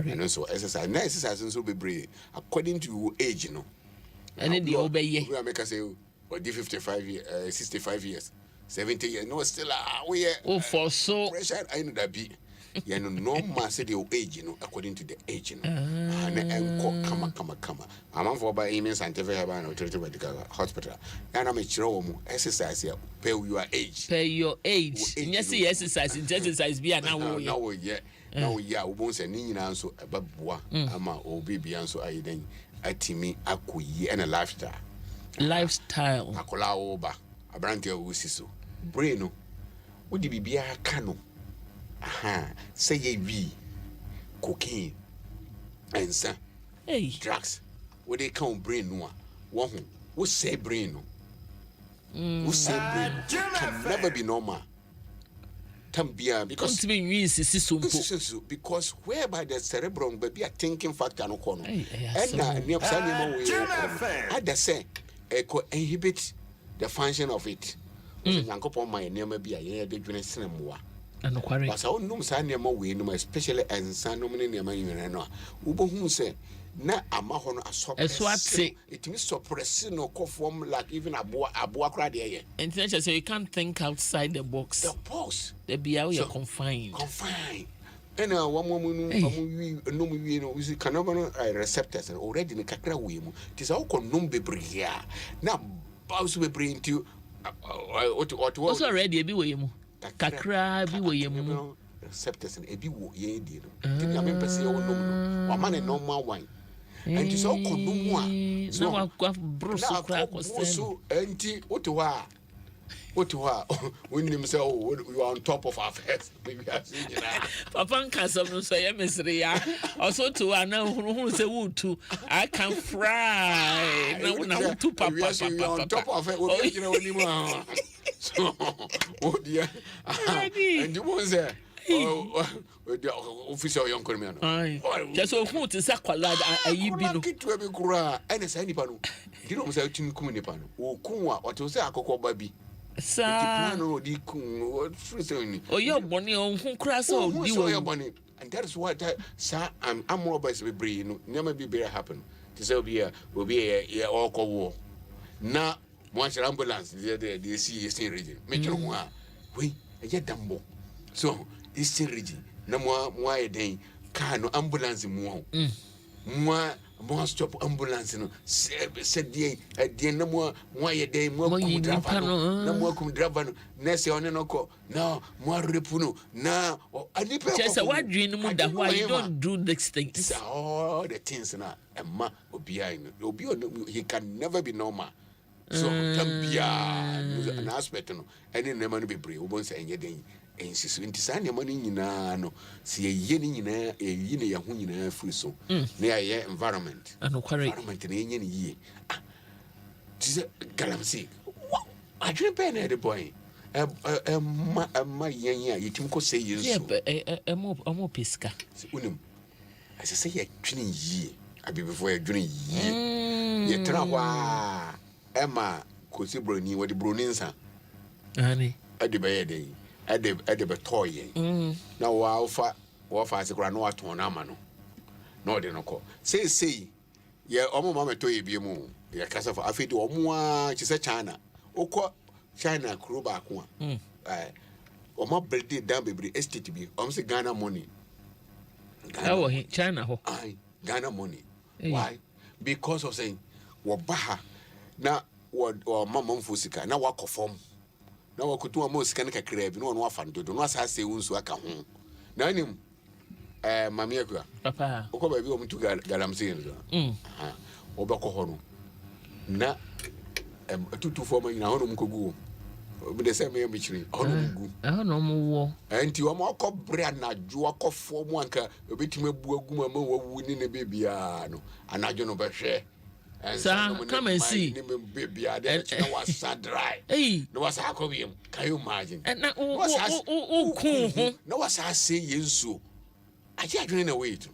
And also exercise so be brave according to your age, you know. And then the obey we make us say or 55 years 65 years 70 years no still we for so pressure I know that be you know normal say the age, you know, according to the age, you know. And come I'm for by email scientific medical hospital and I'm a chiro exercise here pay your age yes exercise in exercise be now yeah we won't say ni na so ebabua ama obi bia so ayeden atimi akoyi and a lifestyle akola oba abrante wusi so brain no wodi bibia ka no say ye cocaine and sa drugs what they count brain no one who say brain who say brain can never be normal tambia because because whereby the cerebrum be a thinking factor no kono and na near we ada say eco inhibit the function of it yankopon my name be a ye de dwene senemoa and quarry but I know Sanya we no especially and San Nomini no Ubohun say na amahono asop it means suppressing no form like even abua cry there and so you can't think outside the box the be how you're confined and one woman no we can receptors already in kakra we mu tis how kon no bebre here na bounce bebre into what was already be we mu kakra bi wo yemu receptors and ebi wo ye di no tin ya me pese wo nom no wa ma ne normal wine and so kono mu a na wa kwa broso kra ko sen so enti wote wa What you are when you say, oh, you are on top of our heads. Papa can some say, Misery. Also, to I know who say, wood too. I can fry. Now, to Papa, you are on top of it. Well, you know, anymore. So, oh, dear. And you won't say, official young criminal. Just so who to Sakwalad, I be to every cura, and a sandy pano. You don't say to Kuminipano, or Kuma, or to say a cocoa baby. Sir, oh, your bonny on who crass on your bonny, and that is what, sir, I'm more by the brain, never be better happen. This will be a all war. Now, once ambulance, the sea is in region. Major, we get dumbo. So, it's in region. No more a day, car no ambulance more. More stop ambulance no said the no more a day more no more come driver no nurse on no call no more repuno now ani pe just what dream mu that why you don't do these things. These are all the things na emma obi he can never be normal. So can be an aspect no any never be brave we say enye den ensiso ntisane money nyina no se ye ni nyina yi ne ya ho nyina free so na ya environment environment na enye ni yie tise galamsey adwene pe na the boy ma yen ya yetim ko say yeso emo pesca unim ase say ya twene yie abi before ya dwene yie ye tra wa ema ko si broni wodi broni nsa ani ade be ye den ade be toy na wa fa asekura no aton na ama no na ode no ko sei ye omo mama toy bi mu ye kasa fa afedi omo a chise China okọ China kuro ba ko a omo birthday down bebre estate bi omo se Ghana money China ho Ghana money why because of saying wo baha na wo mama mfusika na wa kofom na wakutu wa mosika ne kakra bi no no afa ndodo no asa se wunsu aka ho na anim mami akua papa okọ ba bi o mutu galamsey no obekọ ho no na tutu fo ma nyina ho no mkogu o de se me yamchiri ho no mgu ho no mo anti o ma okọ bre anajo okọ fo mu anka obetime bu aguma ma wawu ni ne bebia no anajo no behwe. Sir, come and see. Baby, I didn't was so dry. Hey, no was I call him. Can you imagine? And now, no was I say yes so. I can't drink away to.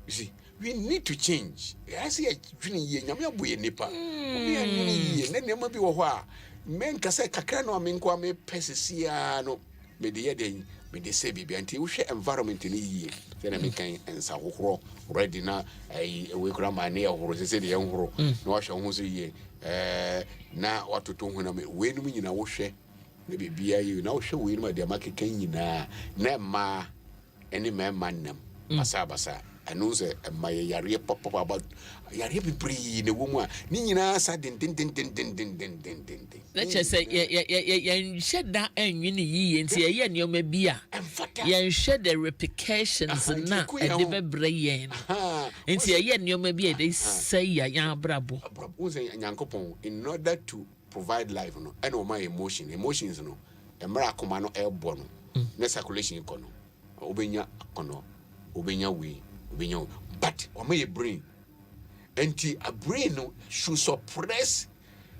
You see, we need to change. I see a drinking ye, Yamia boy nipper. We are nearly, and then there might be a while. Men can say Cacano, Minquame, Pessiciano, Mediade, Mede say, baby, until we share environment in a year. Then I make and so ready now. I will grandma near or say the young hero. No, I shall say, now what to do when I win me in a wash. Maybe be you now show in my dear market can you na ma any man them. Masabasa. I know my yari pop about yari be breed the woman. Nina said din. Let's just say, yeah, shed that and ye and say, yeah, you may be a shed the replications and not a never brain. And say, yeah, you may be a they say, yeah, bravo. In order to provide life, no, and all my emotions, no, and Maracomano airborne, no circulation econo, Obenya kono, Obenya we. But what may a brain? A brain should suppress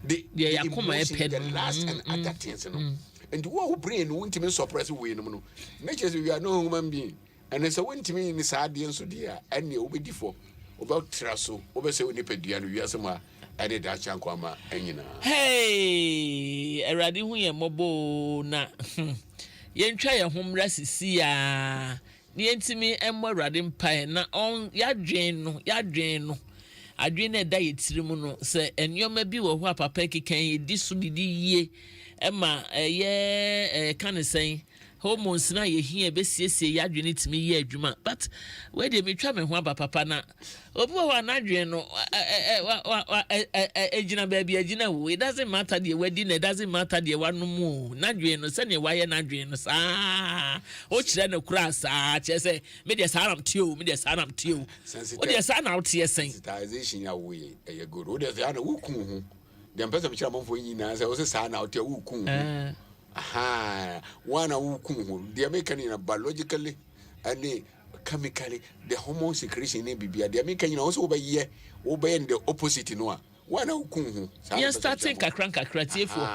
the emotion, the last and other things. And what brain won't even suppress away. No, nature we are no human being. And as I went to me in this audience, so dear, and you will be default about Trasso, over 70 pedian, you are some added that chanquama, and you know. Hey, a radi who ya mobo na yen try a home rest see ya. Nientimi emmo radin pai na on yadwen no adwen na da yetirimu no se enyoma bi wo ho apapa kikan yedi so didi yie ema kanesen hormones na ye hia be siesie yadwen timi ye adwuma but we dey me twa me ho apapa na obi wo anadwen no ejina baby ejina wo it doesn't matter the wedding it doesn't matter the one mu nadwen no se ne waye nadwen no sa o kire na kura sa che se me dey sanam tio o dey sanam out here sen sensitization ya we e good o dey say ana wukun ho the person which among for you as I was a son out there who could. Aha, one who could. The American biologically and chemically, the hormone secretion in Bibia. The American also obey the opposite in one. Yen starting kakran tiefo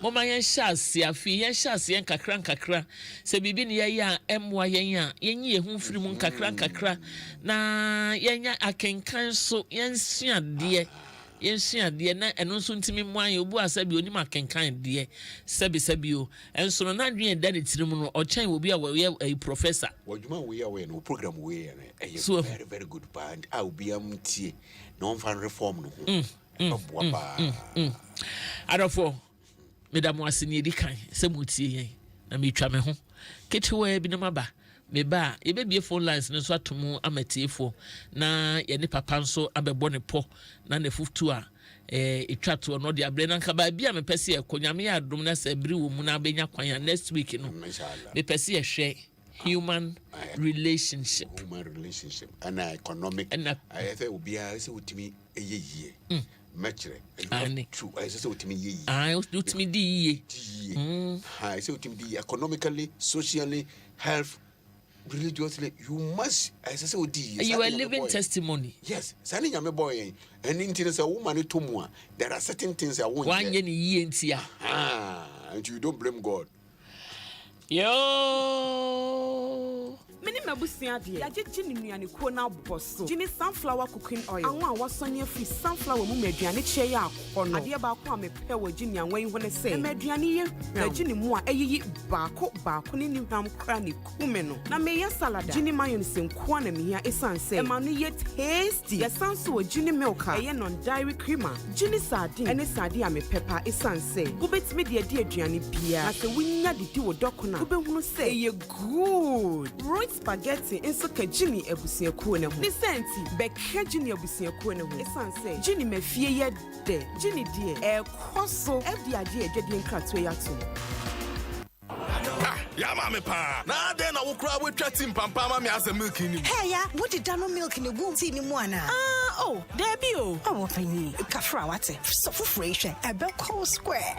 mama yen hyase afi yen hyase yen kakran se bibi ne ya emwa yen a yen ye hu firi mu kakran na yen ya akenkan so yen suade na eno so ntimi mu aye obu asabi onim akenkan de sebi o enso no na dwen da ne tirim no o chan obi a we professor wajuma we ya we no program we ya so very very good band a obi am tie no fan reform no Adofo medam wasini edikan se mutie yen na metwa me ho ketewa bi no maba me ba ye be phone lines no so atomu amatiefo na ye ne papa nso abebo ne po na ne futu a etwato no de abre na nka ba bia me pese e konyame ya adom na se bri wo mu na benya kwan next week no me pese e hwe human relationship and economic and I say obi a say utimi eyeye metre true I say utimi yeye utimi di yeye I say utimi di economically socially health religiously you must I say odi you are living testimony yes sani nyame boy and inti say woman to mu a there are certain things I want one ye ni yeye ntia and you don't blame God yo many mabusia de ya jeje ni nuane ko na boso gini sunflower cooking oil anwa wasone free sunflower mu maduane che ya akono ade ba ko amepe wa gini anwa yi hone se maduane ye na gini mu a eyiyi baako ni hwam kra ni kume no na me ya salad gini mayonnaise nko na me ya esanse e ma no ye tasty ya sanso wa gini milk e ye non dairy creamer gini sardine ene sardine amepepa esanse ubetime de aduane bia na se wunya didi wo dokona ubehunu se ye good spaghetti inso ka Jimmy ebusiakuo ne ho. Ni senti bekha Jimmy ebusiakuo ne ho. Esanse Jimmy mafie ye de. Jimmy die ekoso FDAG edwede nkrato ya to. Ya mame pa. Na de na wo kra wo twa tim pampa ma me asa milk ni. Hey ya, what did dano milk ni gu ti ni mu ana? Oh, there be o. Oh, fini. Kafra wate. So fufresh ebe call square.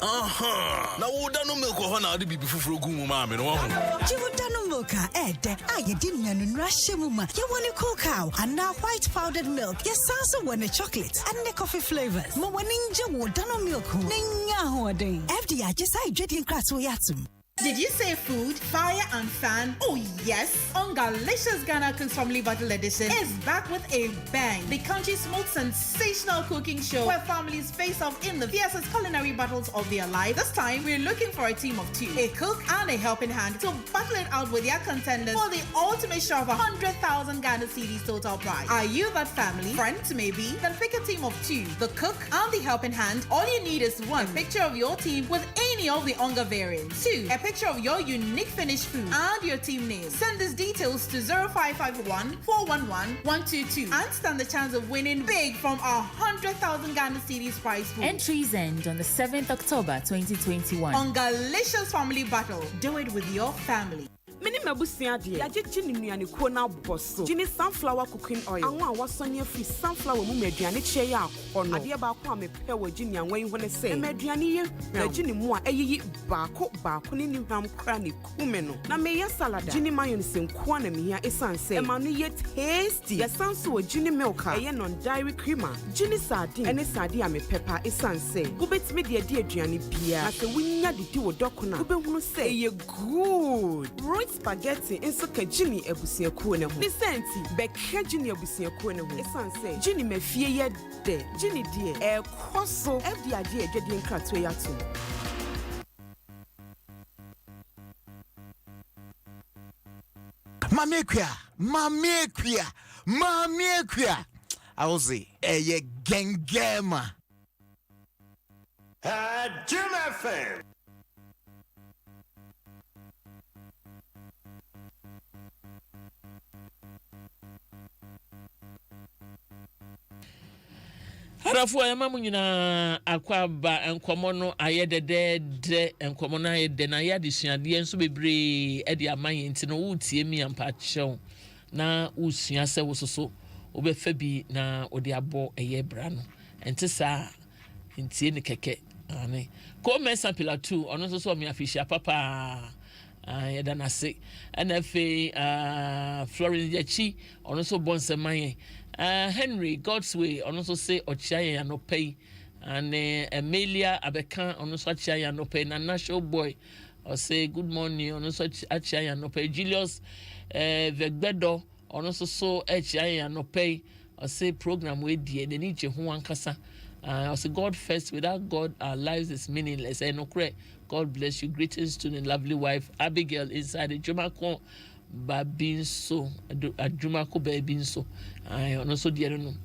Na wo dano milk ho na de bibi fufuro gu mu ma me no ho. Ji wo dano milk ede aye di nuanu nra hyemu ma. Ye woni cocoa and now white powdered milk. Ye sanso woni chocolate and the coffee flavors. Mo woni nje wo dano milk ho. Nya ho den. FDI just I dwedi nkrato yatum. Did you say food, fire, and fan? Oh yes! Ungalicious Ghana Cooks Family Battle Edition is back with a bang. The country's most sensational cooking show where families face off in the fiercest culinary battles of their life. This time, we're looking for a team of two, a cook and a helping hand, to battle it out with their contenders for the ultimate share of 100,000 Ghana cedis total prize. Are you that family? Friend maybe? Then pick a team of two, the cook and the helping hand. All you need is one, a picture of your team with any of the Onga variants. Two, a picture of your unique finished food and your team name. Send these details to 0551 411 122 and stand the chance of winning big from our 100,000 Ghana cedis prize pool. Entries end on the 7th October 2021. On Galicious Family Battle, do it with your family. Many mabusia de ya jeje ni nuane ko na boso gini sunflower cooking oil anwa wasone free sunflower mu maduane che ya akono ade ba ko amepe wa gini anwa yi hone se maduane ye na gini mu a eyiyi baako ni hwam kra ni kume no na me ya salad gini mayonnaise nko na me ya esanse e ma no ye tasty ya sanso wa gini milk e ye non dairy creamer gini sardine ene sardine amepepa esanse ubetime de aduane bia na se wunya didi wo dokona ubehunu se ye good spaghetti inso ka Jimmy ebusiakuo ne ho. Ni senti bekha Jimmy ebusiakuo ne ho. Esanse Jimmy mafie ye de. Jimmy die ekoso FDAG edwede nkrato ya to. Mami ekwia. I will say eye gengema. Jim FM. Harafu ayama mu nyina akwaba enkomo no ayedede enkomo na ayede na yadisuade enso bebre e de aman nti no wutie mi ampa chew na usua se wososo obefa bi na ode abo eye bra no enti sa ntie ne keke ane ko mesa pillar 2 ono so so me afishia papa yɛda no ase ɛna afei Florence Yachi ɔno nso bɔ nsɛma yɛn Henry Godsway ɔno nso se ɔkyea yɛn anɔpa yi ane Amelia Abeka ɔno nso akyea yɛn anɔpa yi na National Boy ɔse good morning ɔno nso akyea yɛn anɔpa yi Julius Vegbedo ɔno nso so akyea yɛn anɔpa yi ɔse program wei die n'ani gye ho ankasa ɔse God first, without God our lives is meaningless ɛno korɛ. God bless you. Greetings to the lovely wife Abigail inside the Jumako Babinso. Jumako Babinso. I also dear no.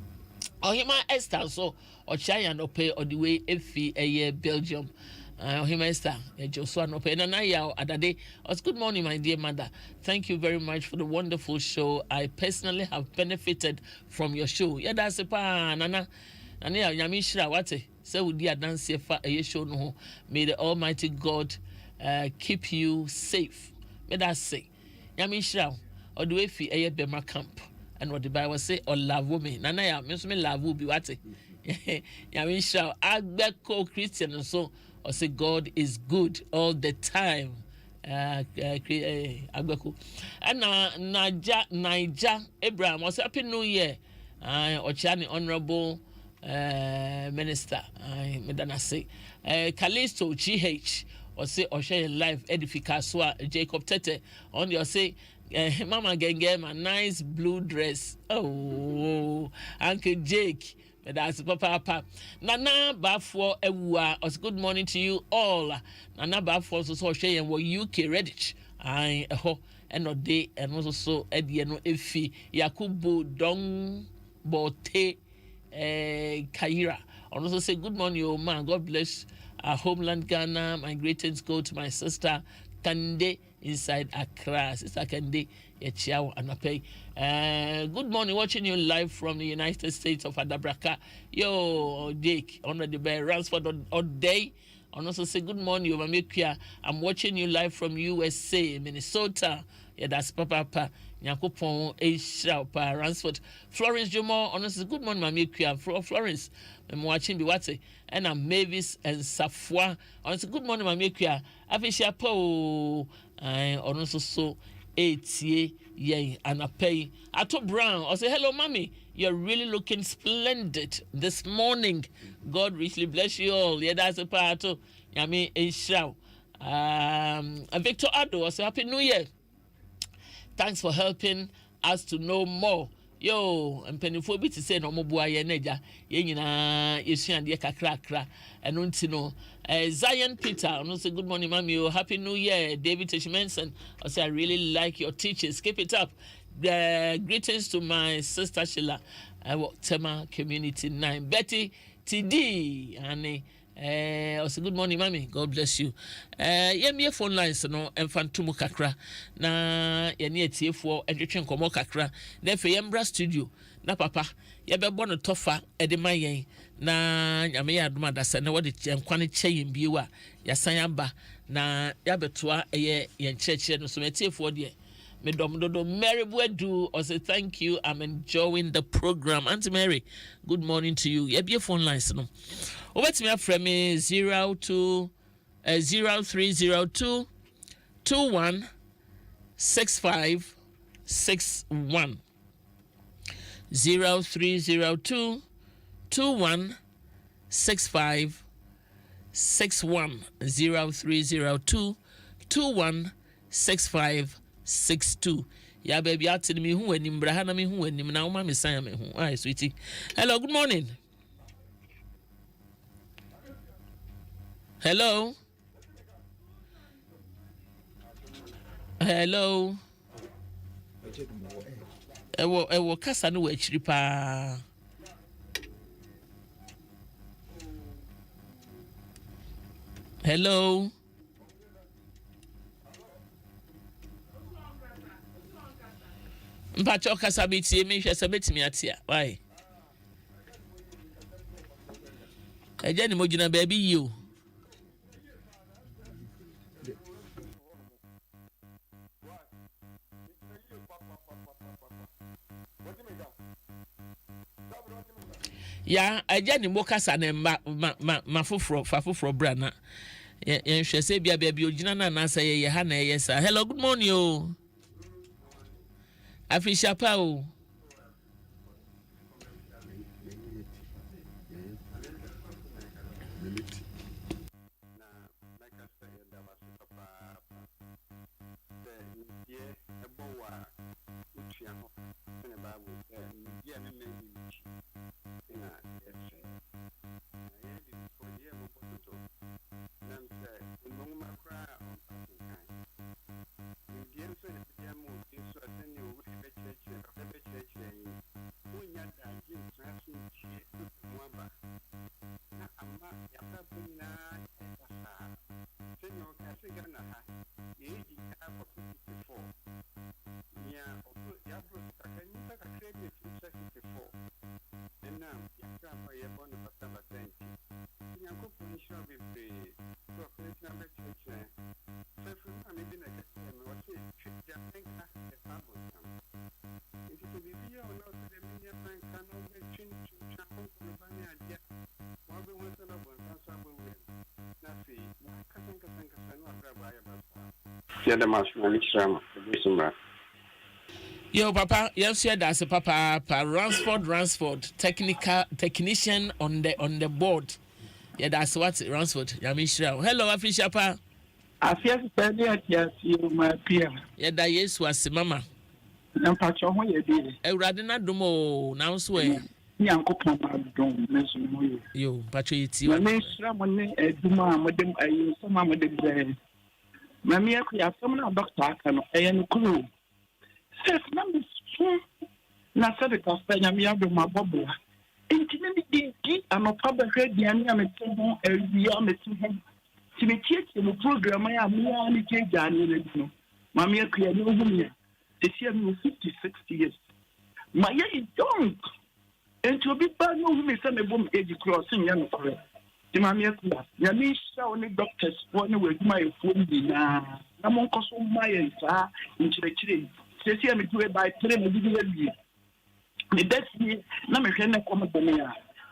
Ohima Esther so or Chaya no pay or the way Efi a year Belgium. Ohima Esther, Joshua no pay. And I adade. Good morning, my dear mother. Thank you very much for the wonderful show. I personally have benefited from your show. Yeah, that's a pa nana. And yeah, Yamishra wate. So we did dance here for a show no. May the Almighty God keep you safe. May that say, Yamishra or the way fi a Bema camp and what the Bible say or love woman. Nana ya me love will be wate. Yamishra Agbeko Christian and so or say God is good all the time. Agbeko and Naija Abraham was happy New Year. Ochani honorable minister medana say Callisto GH or say or share live edifica Jacob Tete on your say mama genge my nice blue dress. Oh Uncle Jake that's papa Nana Bafo Ewa os good morning to you all. Nana Bafo so share and UK Redditch ho and no day and also so Ediano Efi Yakubu Dong Bote Kaira. I also say good morning, oh man. God bless our homeland Ghana. My greetings go to my sister Kande inside Accra. Sister Kande, Yechiao Anape. Good morning, watching you live from the United States of Adabraka. Yo, Jake, on the bear Ransford all day. I also say good morning, Mamekia. I'm watching you live from USA, Minnesota. Yeah, that's Papa. Nyakopon Asia Pa Ransford. Florence Jomo, honestly, good morning, Mamekia. Florence, I'm watching the Wate. And I'm Mavis and Safwa. Honestly, good morning, Mamekia. Afisha Po. I also so 8 year and I pay. Ato Brown, I say hello, mommy. You're really looking splendid this morning. God richly bless you all. Yeah, that's a part of Yami Asia. Victor Ado, I say happy New Year. Thanks for helping us to know more. Yo, and pennyphobia to say no more boy neja. Yenina, Yeshan de kakra, and untino. Zion Peter, and also good morning, mommy. Happy New Year, David Tishmanson. I say I really like your teachings. Keep it up. Greetings to my sister Sheila. Tema Community 9. Betty TD, and also good morning, mommy. God bless you. Me phone lines no emfantumu kakra na ye ne atiefo edwetwe nkomo kakra na fe yembra studio na papa ye bebo no tofa ede mayen na nyame ya adoma dasa na wode nkwane kyeyen biewa ya san aba na ya betoa ye nkyerɛkyerɛ no so atiefo de me dom dodo Mary Buedu or say thank you, I'm enjoying the program. Auntie Mary, good morning to you. Yeah, be phone lines no. Over to me from me 0302 216561 0302 216561 0302 216562. Yeah, baby, out to me who and Imbrahana me who and him now, mammy Simon. Hi, sweetie. Hello, good morning. Hello. Hello. Ewo kasa no wachiri pa. Hello. Mpacho kasa biti me hwese betimi atia. Why? Eje ni mojuna baby you. ya agya ne mokasa ne ma foforo brana yen hwe se bia ogina na say ye ha na ye sa. Hello, good morning o. Afisha Pa o. Yo, Papa, yes, yeah, that's a Papa. Ransford, technician on the board. Yeah, that's what Ransford. Yamishra. Hello, Afisha Pa. Afia Spania, yes, you, my peer. Yeah, that yes was Mama. And Pacho, what you did. Radina Dumo, now swear. Yanko Papa, don't mention you. Pacho, it's you. Mr. Money, Duma, Madam, I use some of the Mammy, I have some doctor, and crew. Says numbers, na said the Castania, me out of my bubble. Intimately, I'm a public ready, and I'm at home, and we are meeting him. To me, in the program, I am only Daniel. Mammy, I create no woman. This year, 56 years. My year is young. And to be bad, no woman, some of them age crossing young for it. The Mammy, Yamisha only doctors, one with my phone, I'm on Cosso Myers, into the tree. Say, I'm to it by 3 million. The best year, no, I can't come up with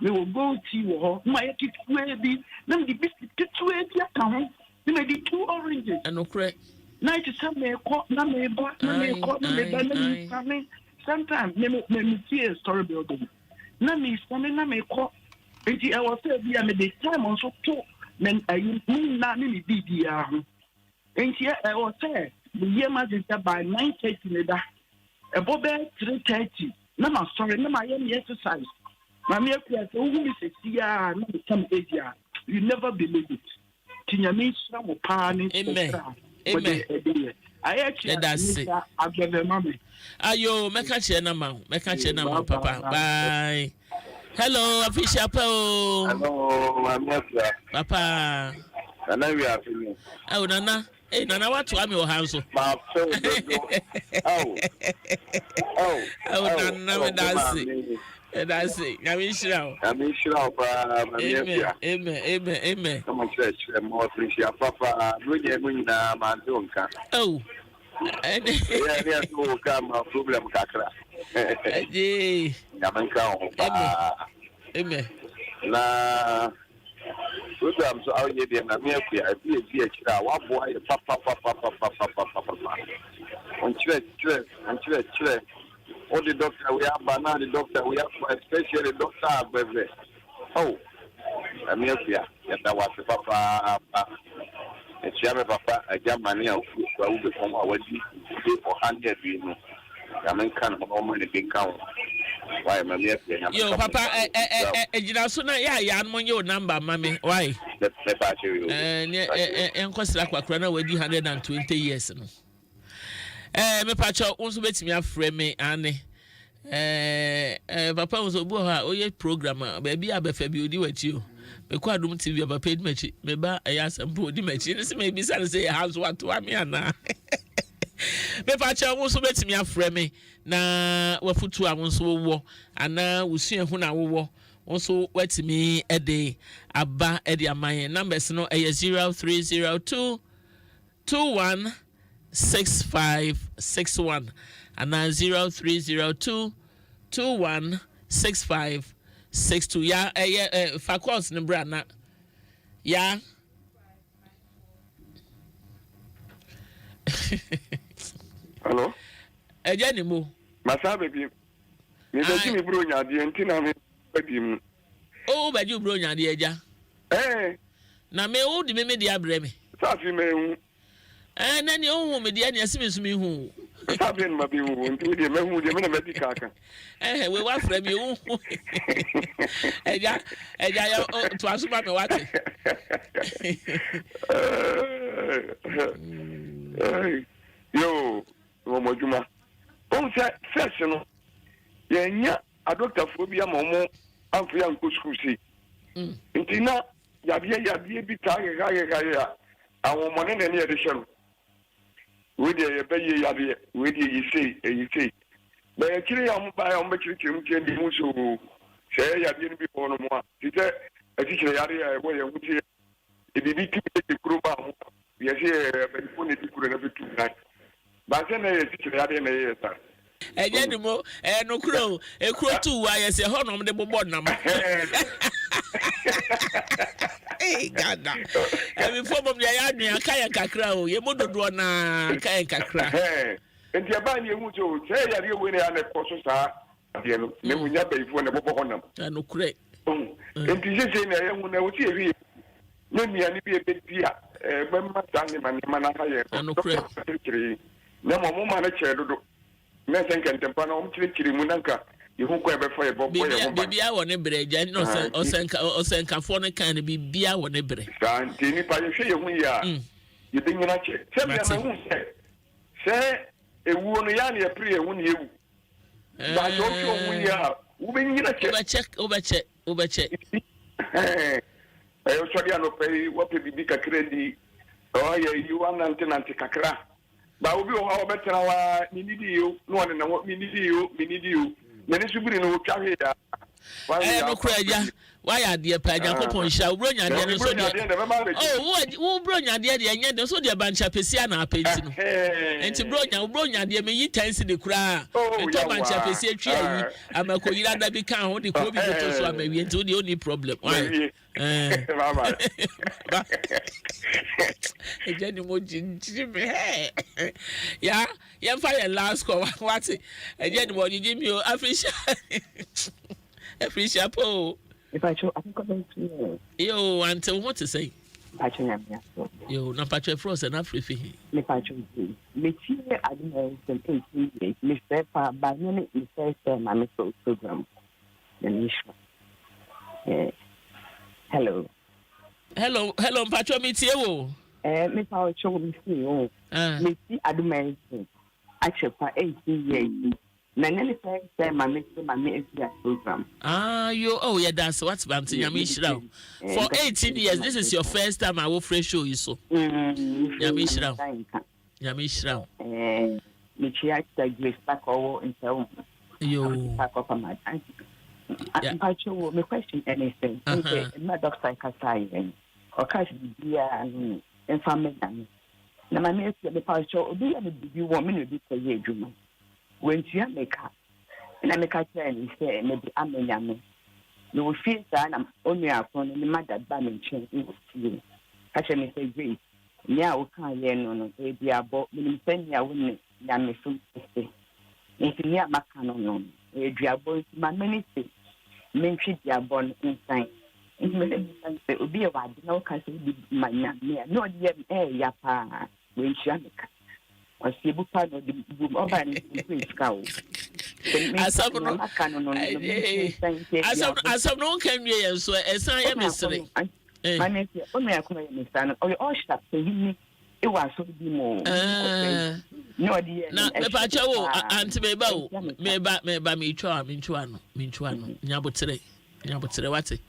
we will go to my kit, maybe, let me be to it, account, maybe 2 oranges. And no crack. 97 may caught, no, may bought, no, may caught, no, may sometimes, me see a story building. No, me, no, may caught. And I was there, I made the time also too. Then I mean, not any DDR. And here I was there. The year magister by 9:30, above 3:30. No, I'm sorry, no, I am exercise. My mere class, who is a year, no, some area. You never believe it. Tinyami, some panic. Amen. I actually, that's it. I'll give them mommy. Ayo, make a chair, Papa. Bye. Hello, Afisha Pa. Hello, my Papa. And now we are feeling. Oh, Nana. Hey, Nana, what to am your house? Nana, that's it. I'm sure. Amen. Come on, church. More appreciate Papa. Oh. Yeah, so come a problem, Kakra. Amen. Na program so how you dey na me I be a chira wa boy papa on chire all the doctor we have banana the doctor we have especially doctor Abebe oh na me ya that was papa e chira papa a Germany of we be from our di for 100 we know ya men kan no money big count. Why, my yo, Papa, you so now, yeah, I'm on your number, mammy. Why? And cost like a crown with 120 years. Me patcho also bet me a frame me, Annie. Papa was a boy, oh, yeah, programmer, baby, I be February with you. Because don't TV about paid match, maybe I ask and put the match. This may be sad to say, how's what to me, Anna. Me patcho also bet me a frame me. Na wafutu awonso wo ana wusua hu na wo also wet me a day aba e de amaye numbers no 0302 216561 ana 0302 216561 62 ya facos ne brana ya Hello eja ni mo masabe bi me be mi bro nya de ntina me badi mu o ba ju bro nya de eja na me o di me de abre me safi me hu na ni o hu me de ani asime sumi hu safi en ma bi hu nti de me hu de me na be di kaka we wa fra me hu eja ya to asuma me wate yo wo mojuma on se session yenya a doctor fo bi amomo amfu ya nko school si ntina yabie bi ta ga ya awon mo ne ne ye de shero we de ye be ye yabie we de yi sei ba ya kire ya mo ba ya mo kire mu ke ndi mu so se yabie ni bi ho no mo a ti se a ti kire yare ya wo ye hu ti e bi ti bi kuro ba mo ye se be ko ne ti kuro na bi tu na ba se na ye ti kire yare na ye ta eje ni mo no kuro e kuro tu wa ye se ho no de bobo nam gada e before mom ya adua kan kakra o ye mododo na kan kakra enti aba ni emu jo se ya ri we ne ya ne koso sa ade no ne munya ba ifo ne bobo honam no kure enti se ne ya hu na o ti ewi ne mia ni bi e bedia ba ma ta ne ma na ha ye no kure ne mo ma na che dodo me senke ntempa na o kiri mu nanka ihu ko ebe fo ye bobo ye ho bibia wo ne bre ja no osenka fo ne kan bibia wo ne bre sa ntini pa ye hwe ye hu ya ye de nyina che se me ma hu se ewu no ya na ye pre ye hu ne ewu ba yo hwe hu ya wo be nyina che obeche ayo so dia no pe wo pe bibi kakra di o ye yi wa nanti kakra ba obi o ha obetra wa minidi yo no ne na minidi yo nani subiri no twa he ya no kura ja wa ya de pa ja kopon hia ubro nya de no so de wo bro nya de nya de so de bancha pesia na apenti no enti ubro nya de me yi tense de kura ento bancha pesia twa yi amakoyira da bi kan ho de ko bi to so amawie enti wo de only problem why mama ejani mo jinji me ya fa your last call what ejani mo jinji mi o Afrisha po if I show I'm going to yo until what to say yo na patch frost na afrifi me patch me see Adom some 18 years me say pa ba me say my program the mission hello patch me tie wo me pa show me see o me see Adom actually for 18 years Nanny say my program. Yeah, that's what's Banty Yamishra. For 18 years, this is your first time I will fresh show you so. Yamishra. Michia Grace back over in town. You pack up on my time. I show me question anything. My doctor Kasai or cash beer and family. Now, my name is the pastor. Do you want me to be for you, Juma? When you make up, and I make a turn, say, maybe I'm a young. You will feel that I'm only upon the mother banning change in you. Catch me say, Grace. Now, can't no, they are both send ya women, Yammy from say. If you near Macano, a diabol, my ministry, mention their born inside. It may be a wide, no castle, my young man, no, yet, yapa, when she make up. Or see part of the boom over and cow. As of no can be so as I am yesterday. My name is only a son, or all shop, so you it was so be more. No, dear, not the pacho, and maybe me try, Minchuano, Yabutre, what's it?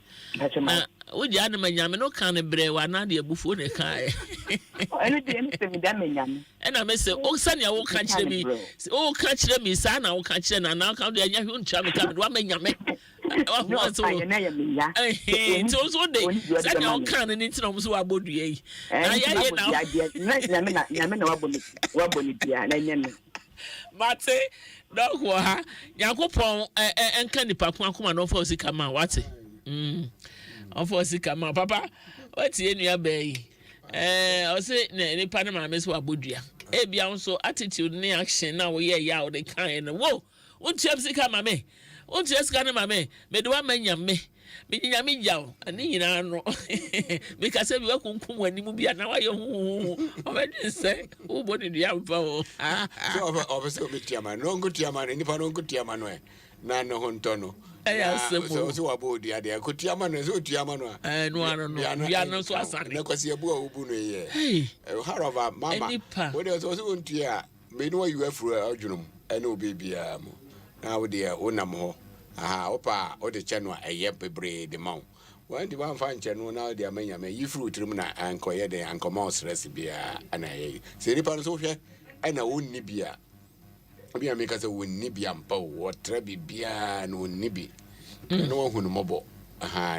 Would you animate Yamino can a brave one idea before the car? Anything damn. And I may say, oh, Sonny, I will catch me. Oh, catch them, son, I will catch them, and now come to a young chummy coming. What may you make? It's also day. Send your can and it's almost what would you? I Mate, dog wa. Yakopon enka nipa ko akoma no for sika ma wate. On for sika ma papa. What ye nua bayi? O say nipa na ma me so abodua. E bia nso attitude ne action na wo ye ya o de kan no. Wo, untiam sika ma me. Untiam sika na ma me. Me do amanya me. Me nyame jaw ani nyina no me ka se bi wakunkum wani mu bia na wa ye hu o be din se wo bo ni dia mfa o so obese obi tiama no ngo tiama ni pa no ngo tiama no na no ho ntono so wa bo dia dia ko tiama no so tiama no no bia no so asane na kwasi abu a obu no ye however mama wo de so ntia me no you afro adwunum ene obi bia mo na wo de wonam ho opa o de cheno eye bebre de maw wan di wan fan cheno na de amanya me yi fruit rim na anko ye de anko mouse recipe ana ye se ni pa no so hwe ana wonni bia obi ameka se wonni bia mpa wo tra bibia na wonni bi no wo hunu mobo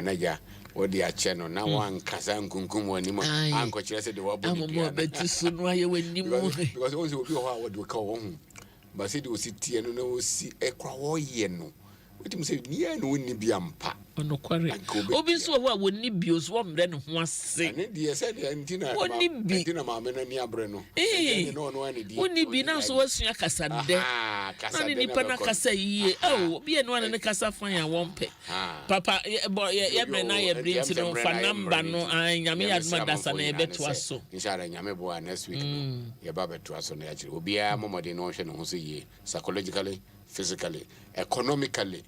na ja o de cheno na wan kasa nkunkum woni mo anko kire se de wo bo bia mo beti so no aye wonni mo because once obi ho a wo de ka wo hu ba se de o si tie no na o si ekwa wo ye no wetin say niya no wonni bi ampa ono kware obi so wo a wonni bi oso wo mre ne ho ase ne de se de antina wonni bi antina ma me na ni abre no no ani di wonni bi na so wasua kasa de na ni nipa na kasa yie obi eno ana ne kasa fan ya wompe papa ye bre na ye bre nti no fa number no nyame ya duma dasa na ye beto aso inshallah nyame bo next week ye ba beto aso na ya kire obi a momode no hwe ne ho so yie psychologically, physically, economically,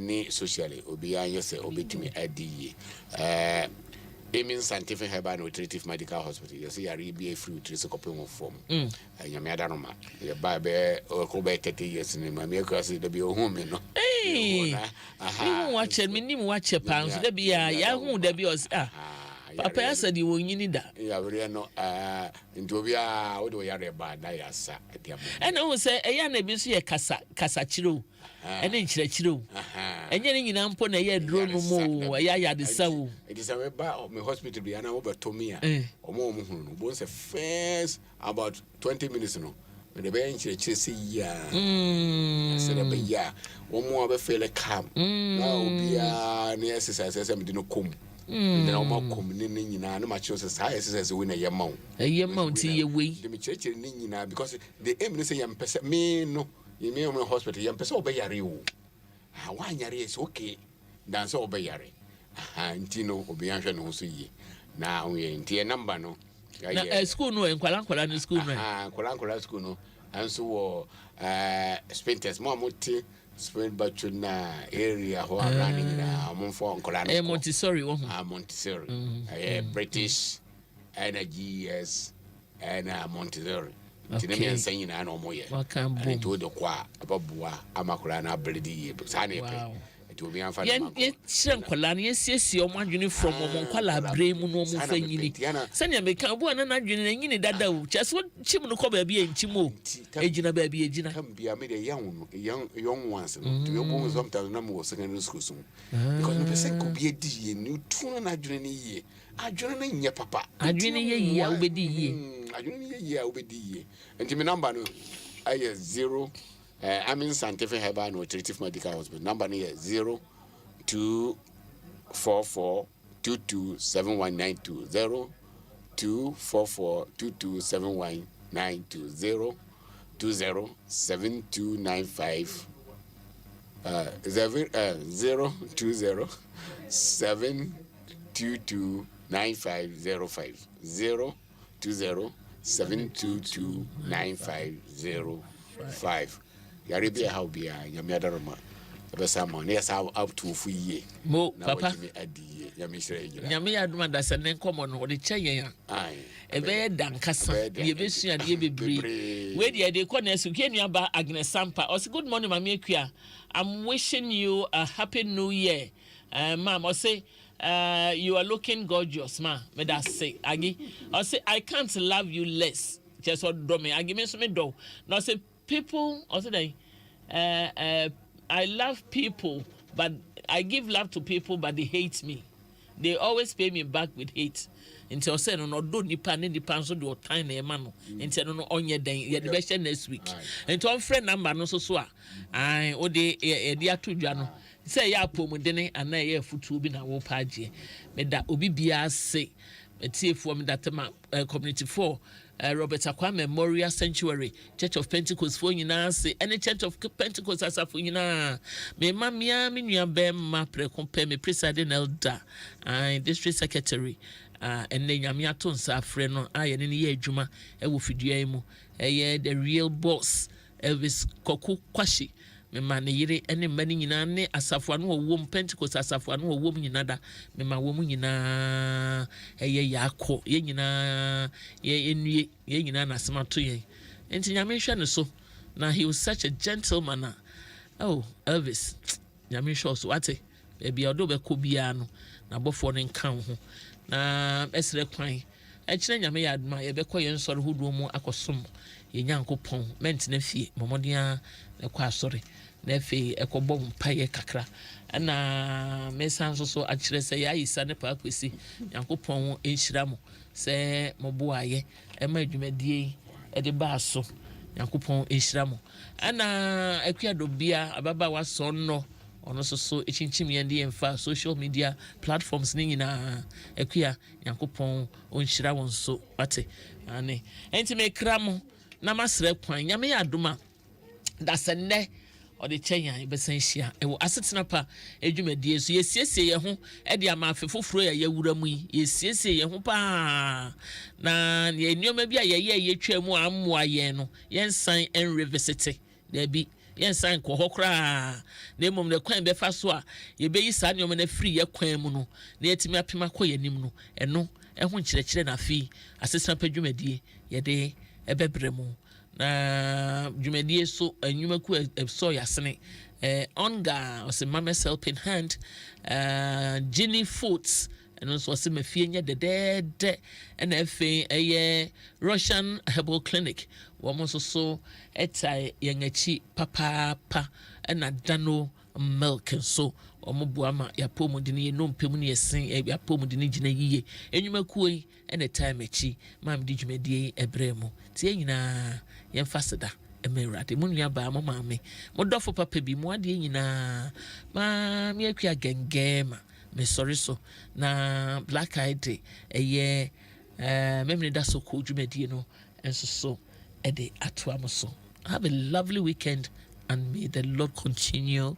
ni socially. Obi an yese obetimi adi Amen Scientific Herbal and Nutritive Medical Hospital. You see, I read be a free trace copy form. Yamadama, your baby or Kobe 30 years in my make us the be a home, you know. Hey, watch it, minimum watch a pounds, there be a Yahoo, there be us. Papa said you will need that. Yeah, we no into we are what we are about Diasa. And I will say, a young busy a Casachiro, and then Chiro. And then in Ampon a year drone no more, a yaya the soul. It is a bar of my hospital be an over to me, or more, once a first about 20 minutes no. When the bench see ya, said a ya, one more of a fair calm. Now be a near exercise as I didn't come. Then I'm not coming in no much exercise as a winner your mount. A year mount your way. The church in Nina because the aim is a young person. Me no, you may on hospital, young person obey a real. Why is okay. Dance obey yare. Tino obeyan no see. Now we ain't a number no. School no and Kwalankola school. Kwalankola school no. And so Spinters Mamuti. Spent Bachuna area who are running Monfort Colana. Montessori, Montessori, British Energy, yes, and Montessori. Tinemian saying, I know more. And to the qua, Ababua, Amakulana, Brady, Sani. It will be unfair. Yes, yes, your one uniform, Monquala, Bremu, no more. Sanya make a one and I didn't that just what Chimno baby and Chimo, Agina baby, Agina. Come be a made a young ones to your bones sometimes number was secondary school soon. Because the person could be a D and you 200 year. I join in your papa. I join in a year, will be ye. I join in a year, will be ye. And to me number no, I 0. I'm in Scientific Herbal and Nutritive Medical Hospital. Number here 0244227192 0244227192 207295 02072229505 02072229505 Yaribia how be a Yamadarama. Besama, yes, out to free. Mo, Papa, Yamia Dumadas and then come on with the chair. Aye, a very dancassa, the vision and ye be brave. Where the corners who came about Agnes Sampa. Also, good morning, Mamia. I'm wishing you a happy new year. Ma'am, I say, you are looking gorgeous, ma. May I say, Aggie? I say, I can't love you less. Just what do me, I give me some door. Now say, people, also they, I love people, but I give love to people, but they hate me. They always pay me back with hate. nti o say no do nipa ne nipa nso de o time na e ma no nti no onye den ye de be hye next week nti on friend number no so a ai o de e de atodwa no say ya apomudene ana ye futu bi na wo paaje me da obi bia se metiefuo me datema community 4 Robert Akwa Memorial Sanctuary Church of Pentecost for nyina se any Church of Pentecost asafo nyina me mamia me nua bemma prekompe me presiding elder district secretary enne nyame ato nsa afre no aye ne ye adwuma e wo fidua mu the real boss Elvis Koku Kwashi me ma ne yire ene mani nyina ne asafo no wo Pentecost asafo no wo nyina da me ma wo mu nyina yakọ ye nyina ye enue ye nyina na semato ye enti nyame hwe ne so na he was such a gentleman oh Elvis nyame hwe so wate e bia odo be ko bia no na bofo ne nkan ho na esre kwan e kire nyame ya aduma ye be ko ye nsore hodo mu akosom ye nyankopon ment na fie momodia e kwa asore na fe ekobom mpaye kakra na mesan so akire se ya yisa ne pa kwesi yankopon enhyira mo se moboaye e ma adwumadie e de ba so yankopon enhyira mo ana akuado bia ababa waso no ono so echinchim ye de emfa social media platforms ni nyina akua yankopon onhyira won so ate ane enti me kramo na masre kwan nyame ya adoma da senne o de Kenya ibesan hia ewo Asetena Pa edwumadie so yesiesie ye ho e de ama afefoforo ya yawura mu yesiesie ye ho pa na ye nneoma bi a ye twa mu ammoa ye no yensan en revisit da bi yensan ko hokra na emom ne kwan be fa so a ye beyi sa nneoma na free ye kwan mu no na yetimi apema ko ye nim no eno ho nkyerɛkyerɛ na fi Asetena Pa edwumadie ye de ebebre mu na dwumadie so anwuma ku so yasene onga ose mama's helping hand Ginny Foods and so ose mafie nya de na efe Russian Herbal Clinic wo mo so etai yangachi papa na dano milk so omo buama ya pomudini no mpemu ne yesen ya pomudini gina yiye enwuma kuoi ene time echi mam di dwumadie ebremu tie nyina yemfaseda emerade munua ba mo maame modofo papa bi mo ade nyina ma me akua gengema me sorry so na black eye memne da so ko dwumadie no enso so ede atoa mo so have a lovely weekend and may the Lord continue